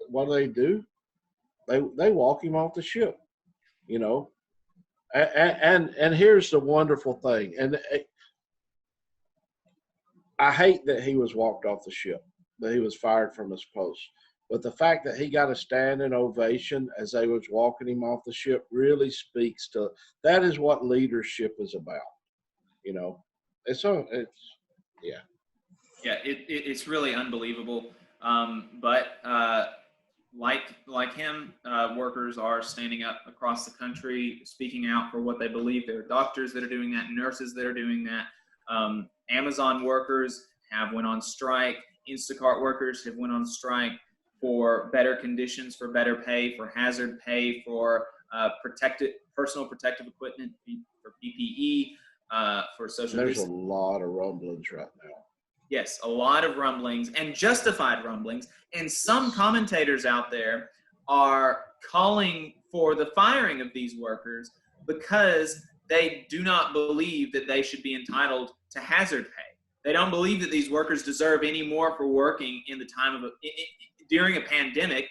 what do? They walk him off the ship, and here's the wonderful thing, and I hate that he was walked off the ship, that he was fired from his post, but the fact that he got a standing ovation as they was walking him off the ship really speaks to that is what leadership is about. It's it's really unbelievable. But like like him, workers are standing up across the country, speaking out for what they believe. There are doctors that are doing that, nurses that are doing that. Amazon workers have went on strike. Instacart workers have went on strike for better conditions, for better pay, for hazard pay, for personal protective equipment, for PPE, for social There's distancing. a lot of rumblings right now. Yes, a lot of rumblings and justified rumblings. And some commentators out there are calling for the firing of these workers because they do not believe that they should be entitled to hazard pay. They don't believe that these workers deserve any more for working in the time of during a pandemic.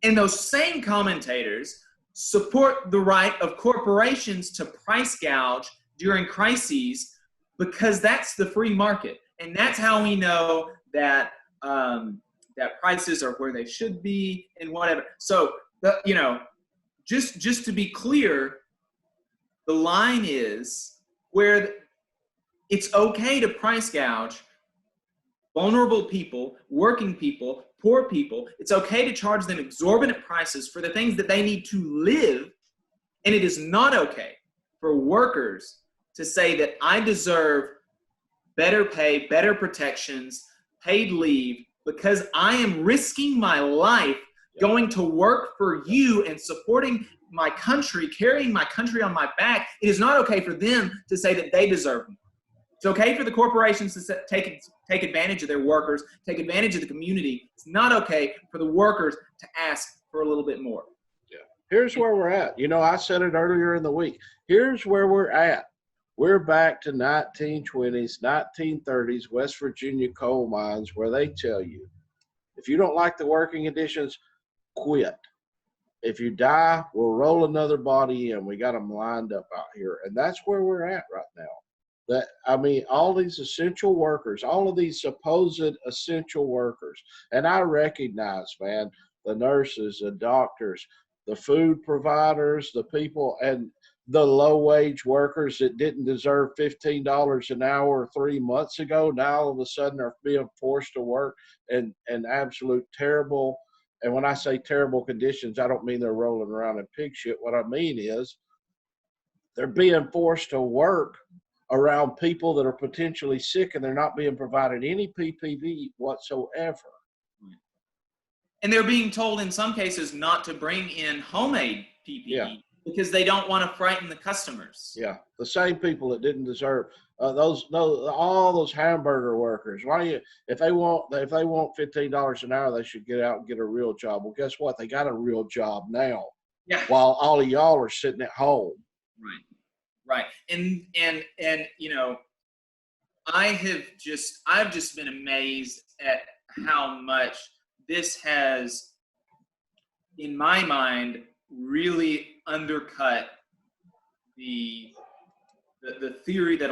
And those same commentators support the right of corporations to price gouge during crises because that's the free market. And that's how we know that that prices are where they should be and whatever. So, just to be clear, the line is where it's okay to price gouge vulnerable people, working people, poor people. It's okay to charge them exorbitant prices for the things that they need to live. And it is not okay for workers to say that I deserve better pay, better protections, paid leave, because I am risking my life going to work for you and supporting my country, carrying my country on my back. It is not okay for them to say that they deserve more. It's okay for the corporations to take advantage of their workers, take advantage of the community. It's not okay for the workers to ask for a little bit more. Yeah. Here's where we're at. I said it earlier in the week. Here's where we're at. We're back to 1920s, 1930s West Virginia coal mines where they tell you, if you don't like the working conditions, quit. If you die, we'll roll another body in. We got them lined up out here. And that's where we're at right now. All these essential workers, all of these supposed essential workers, and I recognize, man, the nurses, the doctors, the food providers, the people, and the low-wage workers that didn't deserve $15 an hour 3 months ago, now all of a sudden are being forced to work in absolute terrible, and when I say terrible conditions, I don't mean they're rolling around in pig shit. What I mean is they're being forced to work around people that are potentially sick, and they're not being provided any PPE whatsoever. And they're being told in some cases not to bring in homemade PPE because they don't want to frighten the customers. Yeah, the same people that didn't deserve all those hamburger workers. If they want $15 an hour, they should get out and get a real job. Well, guess what? They got a real job now. Yeah. While all of y'all are sitting at home. Right. And I've just been amazed at how much this has, in my mind, really undercut the theory that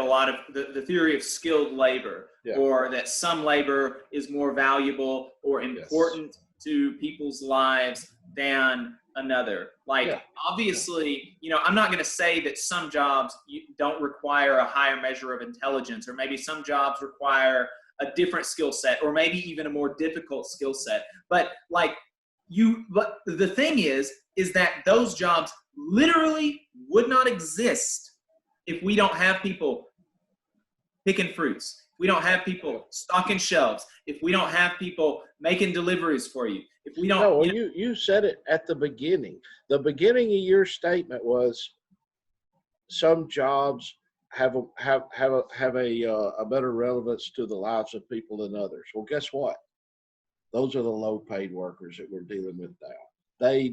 the theory of skilled labor, or that some labor is more valuable or important to people's lives than another. Obviously, I'm not going to say that some jobs don't require a higher measure of intelligence, or maybe some jobs require a different skill set, or maybe even a more difficult skill set. But the thing is that those jobs literally would not exist if we don't have people picking fruits, if we don't have people stocking shelves, if we don't have people making deliveries for you, if we don't. No, you said it at the beginning. The beginning of your statement was some jobs have a better relevance to the lives of people than others. Well, guess what? Those are the low-paid workers that we're dealing with now.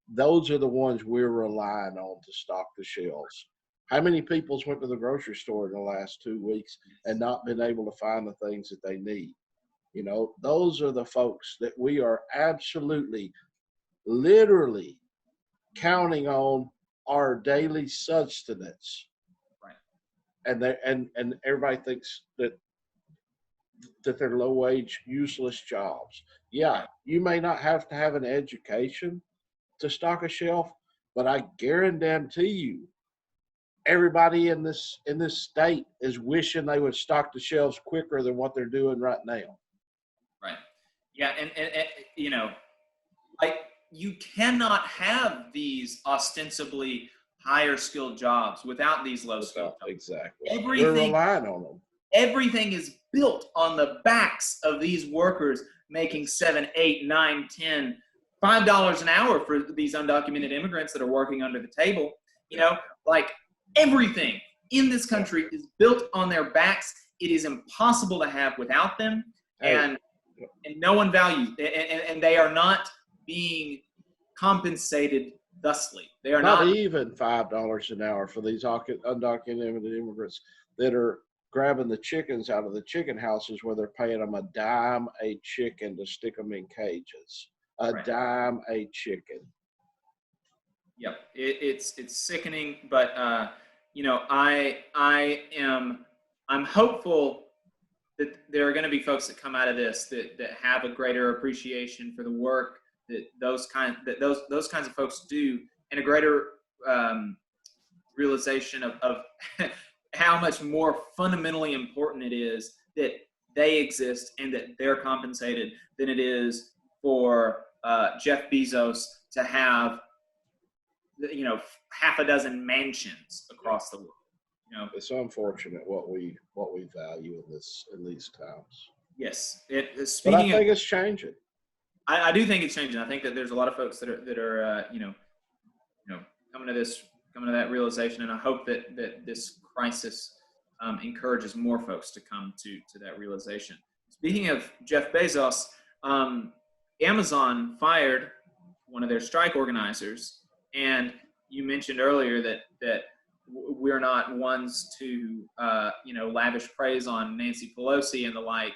Those are the ones we're relying on to stock the shelves. How many people's went to the grocery store in the last 2 weeks and not been able to find the things that they need? Those are the folks that we are absolutely, literally counting on our daily sustenance. Right. And everybody thinks that they're low-wage, useless jobs. Yeah, you may not have to have an education to stock a shelf, but I guarantee you, everybody in this state is wishing they would stock the shelves quicker than what they're doing right now. Right. Yeah, and you cannot have these ostensibly higher skilled jobs without these low skilled jobs. Exactly. Everything, we're relying on them. Everything is built on the backs of these workers making $7, $8, $9, $10, $5 an hour for these undocumented immigrants that are working under the table. You know, like everything in this country is built on their backs. It is impossible to have without them, and no one values, and they are not being compensated thusly. They are not even $5 an hour for these undocumented immigrants that are grabbing the chickens out of the chicken houses where they're paying them a dime a chicken to stick them in cages. Dime a chicken. Yep, it's sickening, but you know, I'm hopeful that there are going to be folks that come out of this that have a greater appreciation for the work that those kinds of folks do, and a greater realization of how much more fundamentally important it is that they exist and that they're compensated than it is for Jeff Bezos to have, you know, half a dozen mansions across the world. You know, it's unfortunate what we value in these times. Yes, but I think it's changing. I do think it's changing. I think that there's a lot of folks that are you know coming to that realization, and I hope that this crisis encourages more folks to come to that realization. Speaking of Jeff Bezos, Amazon fired one of their strike organizers, and you mentioned earlier that we're not ones to lavish praise on Nancy Pelosi and the like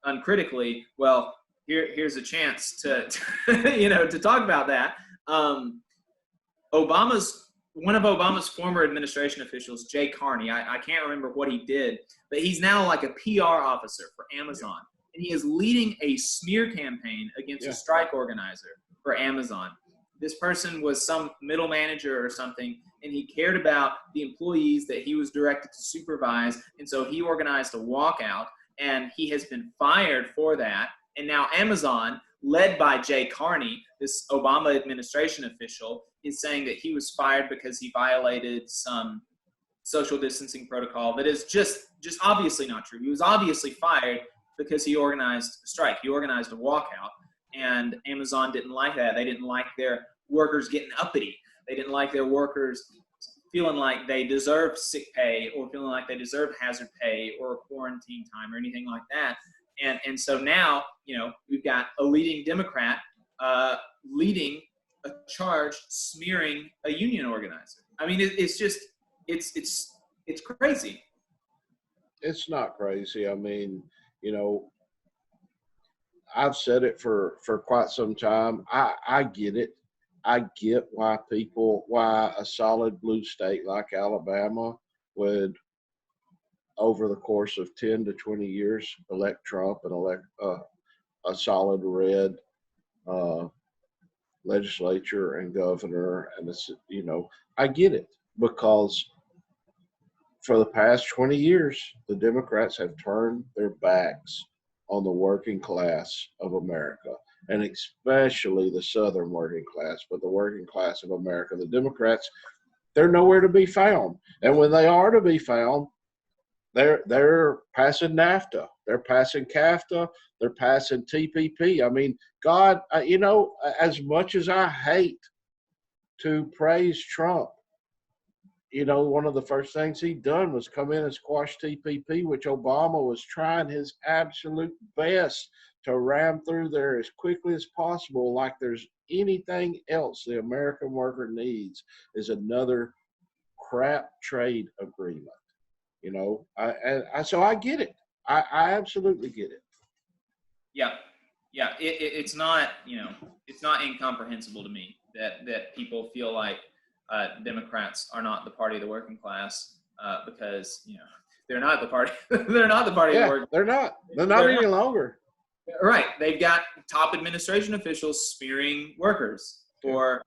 uncritically. Well, here's a chance to to talk about that. One of Obama's former administration officials, Jay Carney, I can't remember what he did, but he's now like a PR officer for Amazon, and he is leading a smear campaign against a strike organizer for Amazon. This person was some middle manager or something, and he cared about the employees that he was directed to supervise, and so he organized a walkout, and he has been fired for that. And now Amazon, led by Jay Carney, this Obama administration official, is saying that he was fired because he violated some social distancing protocol that is just obviously not true. He was obviously fired because he organized a strike. He organized a walkout, and Amazon didn't like that. They didn't like their workers getting uppity. They didn't like their workers feeling like they deserved sick pay or feeling like they deserved hazard pay or quarantine time or anything like that. And so now, we've got a leading Democrat leading a charge smearing a union organizer. I mean, it's crazy. It's not crazy. I mean, I've said it for quite some time. I get it. I get why a solid blue state like Alabama would, over the course of 10 to 20 years, elect Trump and elect a solid red legislature and governor. And it's, I get it, because for the past 20 years, the Democrats have turned their backs on the working class of America, and especially the Southern working class, but the working class of America. The Democrats, they're nowhere to be found. And when they are to be found, they're passing NAFTA, they're passing CAFTA, they're passing TPP. I mean, God, as much as I hate to praise Trump, one of the first things he done was come in and squash TPP, which Obama was trying his absolute best to ram through there as quickly as possible. Like there's anything else the American worker needs is another crap trade agreement. So I get it. I absolutely get it. Yeah. It's not, it's not incomprehensible to me that people feel like Democrats are not the party of the working class because they're not the party. They're not the party of the working class. They're not. They're not any longer. Right. They've got top administration officials smearing workers for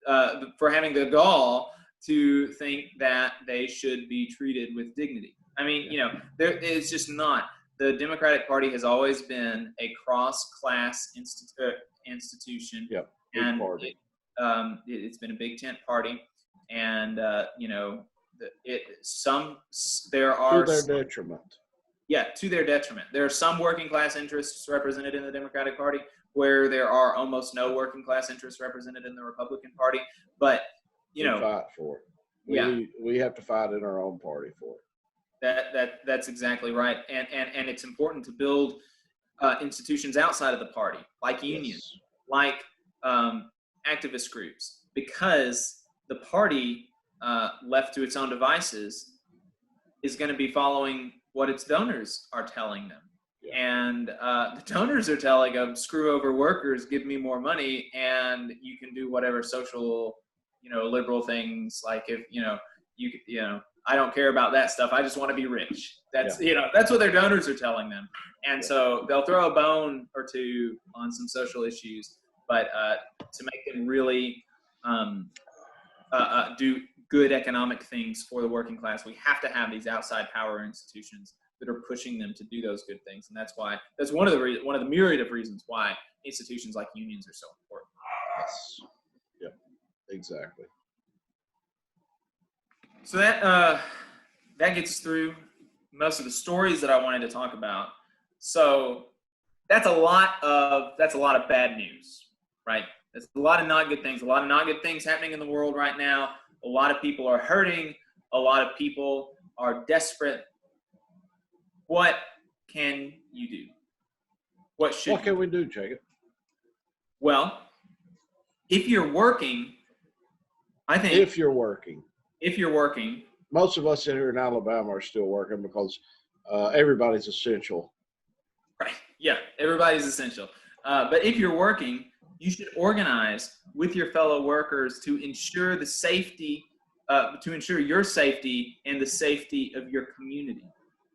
having the gall to think that they should be treated with dignity. I mean, it's just not. The Democratic Party has always been a cross-class institution. Yep. Big And party. it's been a big tent party. And, you know, there are To their detriment. Yeah, to their detriment. There are some working class interests represented in the Democratic Party where there are almost no working class interests represented in the Republican Party. But, you know, fight for it. We have to fight in our own party for it. That's exactly right. And it's important to build institutions outside of the party, like unions, yes. like activist groups, because the party, left to its own devices, is going to be following what its donors are telling them. Yeah. And the donors are telling them, screw over workers, give me more money, and you can do whatever social, you know, liberal things. Like if, you know, I don't care about that stuff. I just want to be rich. That's, you know, that's what their donors are telling them. And so they'll throw a bone or two on some social issues, but to make them really do good economic things for the working class, we have to have these outside power institutions that are pushing them to do those good things. And that's one of the myriad of reasons why institutions like unions are so important. Yes. Yep. Exactly. So that gets us through most of the stories that I wanted to talk about. So that's a lot of bad news, right? That's a lot of not good things. A lot of not good things happening in the world right now. A lot of people are hurting. A lot of people are desperate. What can you do? What can we do, Jacob? Well, if you're working, I think if you're working, most of us here in Alabama are still working because everybody's essential. Right. Yeah, everybody's essential. But if you're working, you should organize with your fellow workers to ensure your safety and the safety of your community.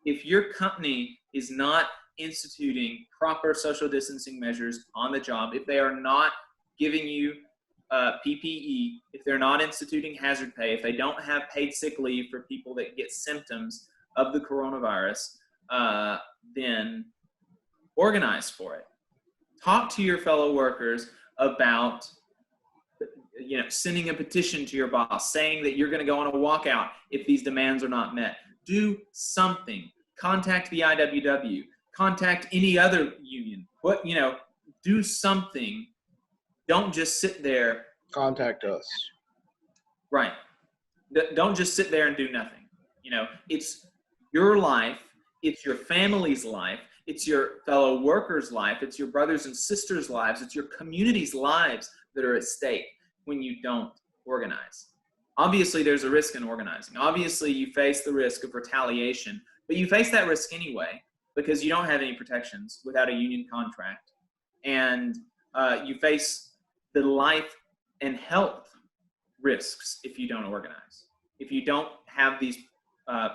If your company is not instituting proper social distancing measures on the job, if they are not giving you PPE, if they're not instituting hazard pay, if they don't have paid sick leave for people that get symptoms of the coronavirus, then organize for it. Talk to your fellow workers about, you know, sending a petition to your boss saying that you're going to go on a walkout if these demands are not met. Do something. Contact the IWW. Contact any other union. Do something. Don't just sit there. Contact us. Right. Don't just sit there and do nothing. You know, it's your life. It's your family's life. It's your fellow workers' life. It's your brothers and sisters' lives. It's your community's lives that are at stake when you don't organize. Obviously, there's a risk in organizing. Obviously, you face the risk of retaliation, but you face that risk anyway because you don't have any protections without a union contract. And you face the life and health risks if you don't organize. If you don't have these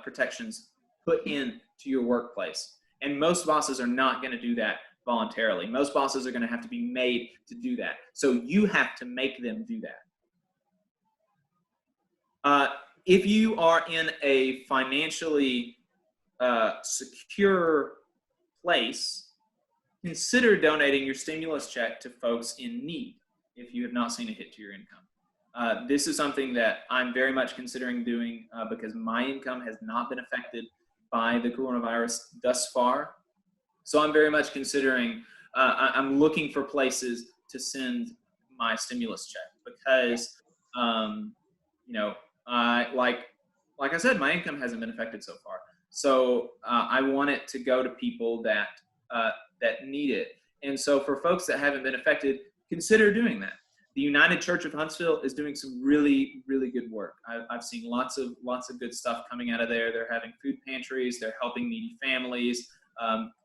protections put into your workplace. And most bosses are not going to do that voluntarily. Most bosses are going to have to be made to do that. So you have to make them do that. If you are in a financially secure place, consider donating your stimulus check to folks in need if you have not seen a hit to your income. This is something that I'm very much considering doing because my income has not been affected by the coronavirus thus far. So I'm very much considering, I'm looking for places to send my stimulus check because, you know, like I said, my income hasn't been affected so far. So I want it to go to people that need it. And so for folks that haven't been affected, consider doing that. The United Church of Huntsville is doing some really, really good work. I've seen lots of good stuff coming out of there. They're having food pantries. They're helping needy families.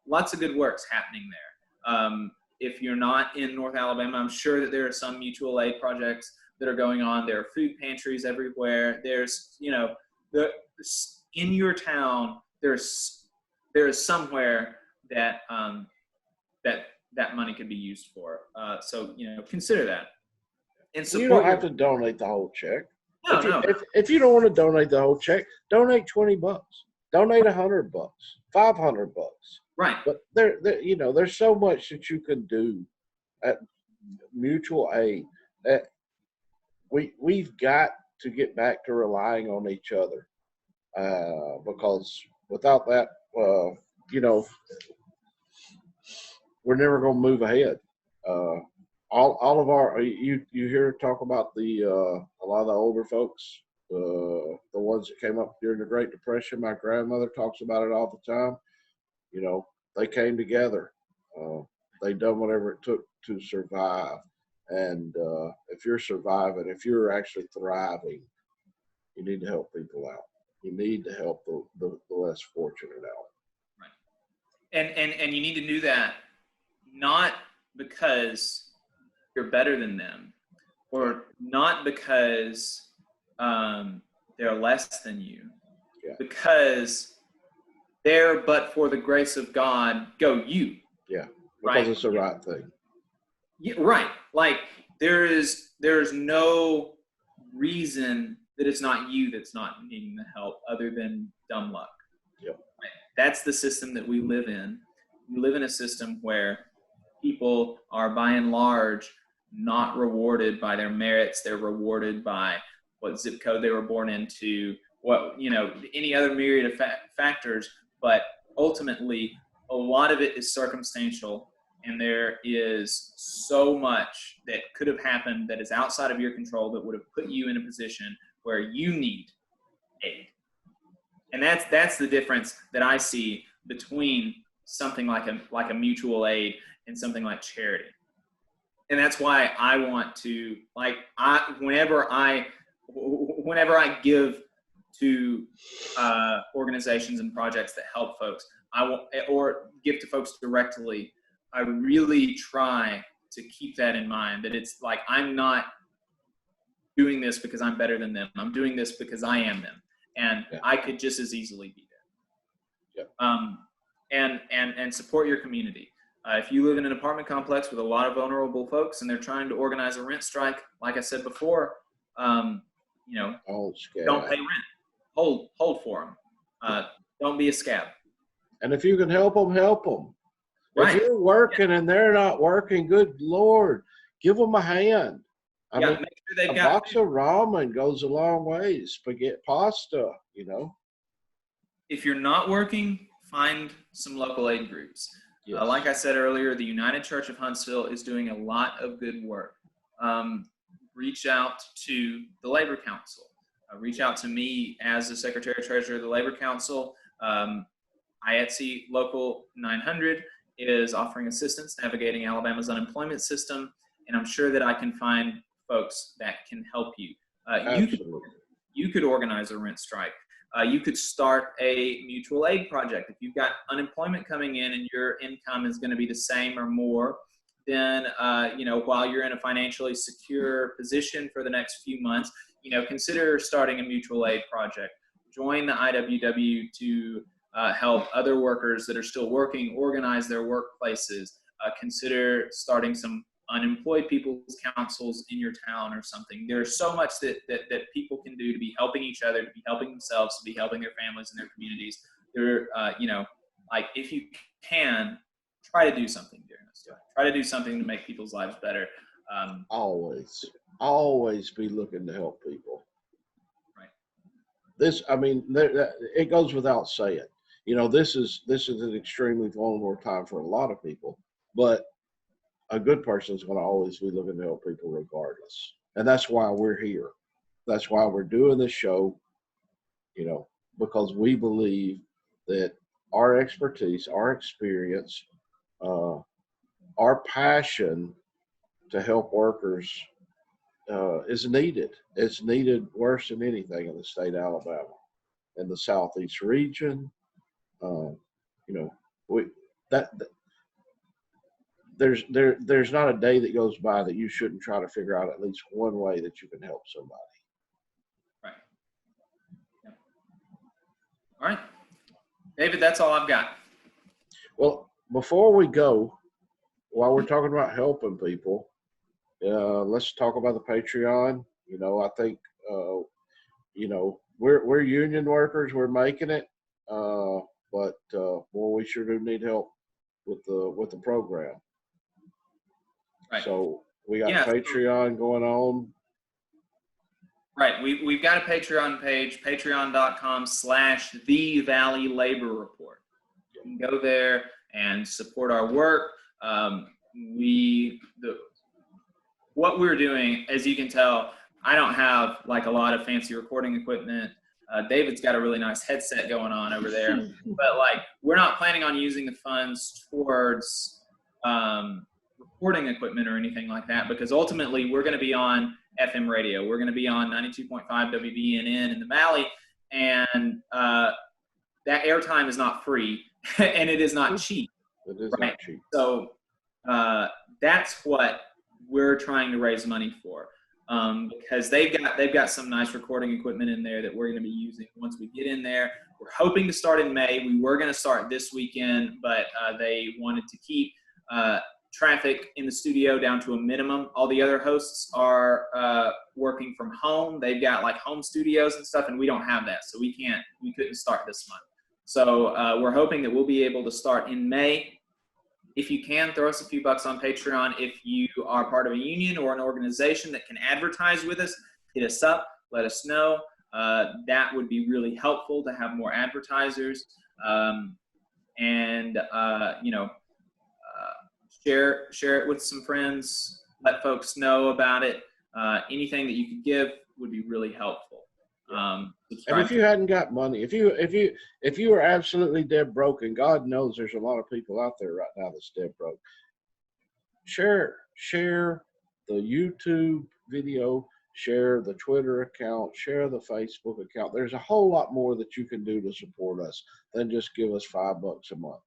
Lots of good work's happening there. If you're not in North Alabama, I'm sure that there are some mutual aid projects that are going on. There are food pantries everywhere. There's, you know, in your town, there is somewhere that that money could be used for. So, you know, consider that. And you don't have to donate the whole check. If you don't want to donate the whole check, donate $20. Donate $100, $500. Right. But there, you know, there's so much that you can do mutual aid. That we've got to get back to relying on each other, because without that, you know, we're never going to move ahead. All of our you hear talk about the a lot of the older folks, the ones that came up during the Great Depression. My grandmother talks about it all the time. You know, they came together. They done whatever it took to survive. And if you're surviving, if you're actually thriving, you need to help people out. You need to help the less fortunate out. Right. And you need to do that not because you're better than them, or not because they're less than you, because there, but for the grace of God, go you. Yeah, because it's the right thing. Yeah, right. Like there's no reason that it's not you that's not needing the help, other than dumb luck. Yep. Right? That's the system that we live in. We live in a system where people are, by and large, not rewarded by their merits. They're rewarded by what zip code they were born into, what, you know, any other myriad of factors. But ultimately, a lot of it is circumstantial, and there is so much that could have happened that is outside of your control that would have put you in a position where you need aid. And that's the difference that I see between something like a mutual aid and something like charity. And that's why I want to, like, whenever I give to organizations and projects that help folks, or give to folks directly, I really try to keep that in mind, that it's like, I'm not doing this because I'm better than them. I'm doing this because I am them. And I could just as easily be there. And support your community. If you live in an apartment complex with a lot of vulnerable folks and they're trying to organize a rent strike, like I said before, you know, don't pay rent. Hold for them. Don't be a scab. And if you can help them, help them. Right. If you're working and they're not working, good Lord, give them a hand. I mean, make sure they've a got box of ramen goes a long way. Spaghetti, pasta, you know. If you're not working, find some local aid groups. Yes. Like I said earlier, the United Church of Huntsville is doing a lot of good work. Reach out to the Labor Council. Reach out to me as the Secretary Treasurer of the Labor Council. IETSE Local 900 is offering assistance navigating Alabama's unemployment system, and I'm sure that I can find folks that can help you. You could organize a rent strike. You could start a mutual aid project. If you've got unemployment coming in and your income is going to be the same or more, then you know, while you're in a financially secure position for the next few months, you know, consider starting a mutual aid project. Join the IWW to help other workers that are still working organize their workplaces. Consider starting some unemployed people's councils in your town or something. There's so much that people can do to be helping each other, to be helping themselves, to be helping their families and their communities. There, you know, like, if you can, try to do something during this time. Try to do something to make people's lives better. Always be looking to help people. Right. This, I mean, it goes without saying. You know, this is an extremely vulnerable time for a lot of people, but a good person is going to always be looking to help people regardless. And that's why we're here. That's why we're doing this show, you know, because we believe that our expertise, our experience, our passion to help workers is needed. It's needed worse than anything in the state of Alabama, in the Southeast region. You know, there's not a day that goes by that you shouldn't try to figure out at least one way that you can help somebody. Right. Yeah. All right, David, that's all I've got. Well, before we go, while we're talking about helping people, let's talk about the Patreon. You know, I think, you know, we're union workers. We're making it, but well, we sure do need help with the program. Right. So We got Yeah. Patreon going on. Right. We've got a Patreon page, patreon.com/The Valley Labor Report. You can go there and support our work. What we're doing, as you can tell, I don't have like a lot of fancy recording equipment. David's got a really nice headset going on over there, but like we're not planning on using the funds towards recording equipment or anything like that, because ultimately we're going to be on FM radio. We're going to be on 92.5 WVNN in the Valley, and that airtime is not free and it is not cheap. It is right? not cheap. So that's what we're trying to raise money for, because they've got some nice recording equipment in there that we're going to be using once we get in there. We're hoping to start in May. We were going to start this weekend, but they wanted to keep traffic in the studio down to a minimum. All the other hosts are working from home. They've got like home studios and stuff, and we don't have that, so we couldn't start this month. So we're hoping that we'll be able to start in May. If you can, throw us a few bucks on Patreon. If you are part of a union or an organization that can advertise with us, hit us up, let us know. That would be really helpful to have more advertisers. Share it with some friends, let folks know about it. Anything that you could give would be really helpful. And if you hadn't got money, if you were absolutely dead broke, and God knows there's a lot of people out there right now that's dead broke, share the YouTube video, share the Twitter account, share the Facebook account. There's a whole lot more that you can do to support us than just give us $5 a month.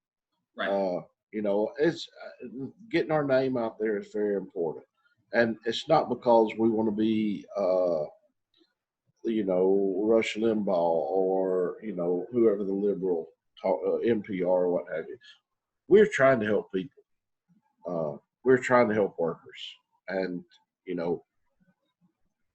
Right. It's getting our name out there is very important, and it's not because we want to be Rush Limbaugh or whoever the liberal NPR or what have you. We're trying to help people. We're trying to help workers, and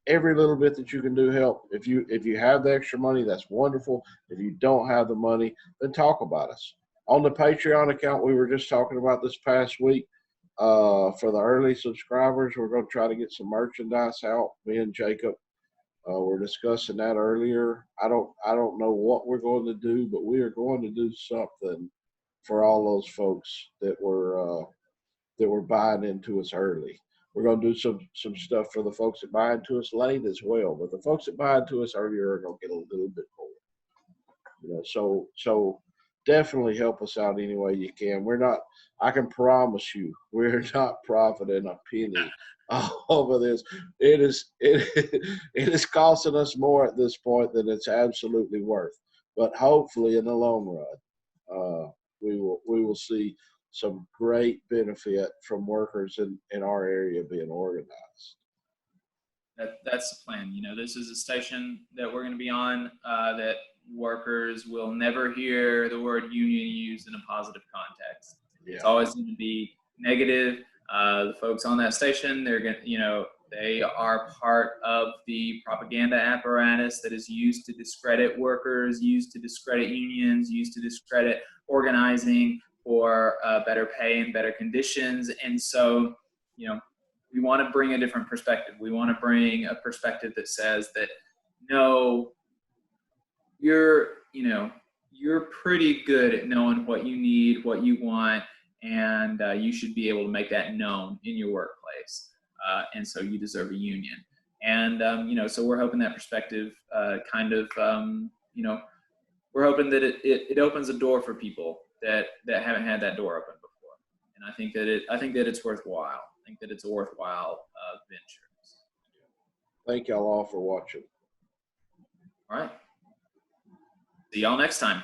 every little bit that you can do help. If you have the extra money, that's wonderful. If you don't have the money, then talk about us. On the Patreon account we were just talking about this past week, for the early subscribers, we're going to try to get some merchandise out. Me and Jacob were discussing that earlier. I don't know what we're going to do, but we are going to do something for all those folks that were buying into us early. We're going to do some stuff for the folks that buy into us late as well, but the folks that buy into us earlier are going to get a little bit more. So definitely help us out any way you can. I can promise you, we're not profiting a penny over this. It is costing us more at this point than it's absolutely worth. But hopefully, in the long run, we will see some great benefit from workers in our area being organized. That's the plan. This is a station that we're going to be on that workers will never hear the word union used in a positive context. Yeah. It's always going to be negative. The folks on that station, they are part of the propaganda apparatus that is used to discredit workers, used to discredit unions, used to discredit organizing for better pay and better conditions. And so, we want to bring a different perspective. We want to bring a perspective that says that, no, you're pretty good at knowing what you need, what you want, and you should be able to make that known in your workplace. And so you deserve a union. And, so we're hoping that perspective we're hoping that it opens a door for people that haven't had that door open before. And I think that it's worthwhile. I think that it's a worthwhile venture. Thank y'all all for watching. All right. See y'all next time.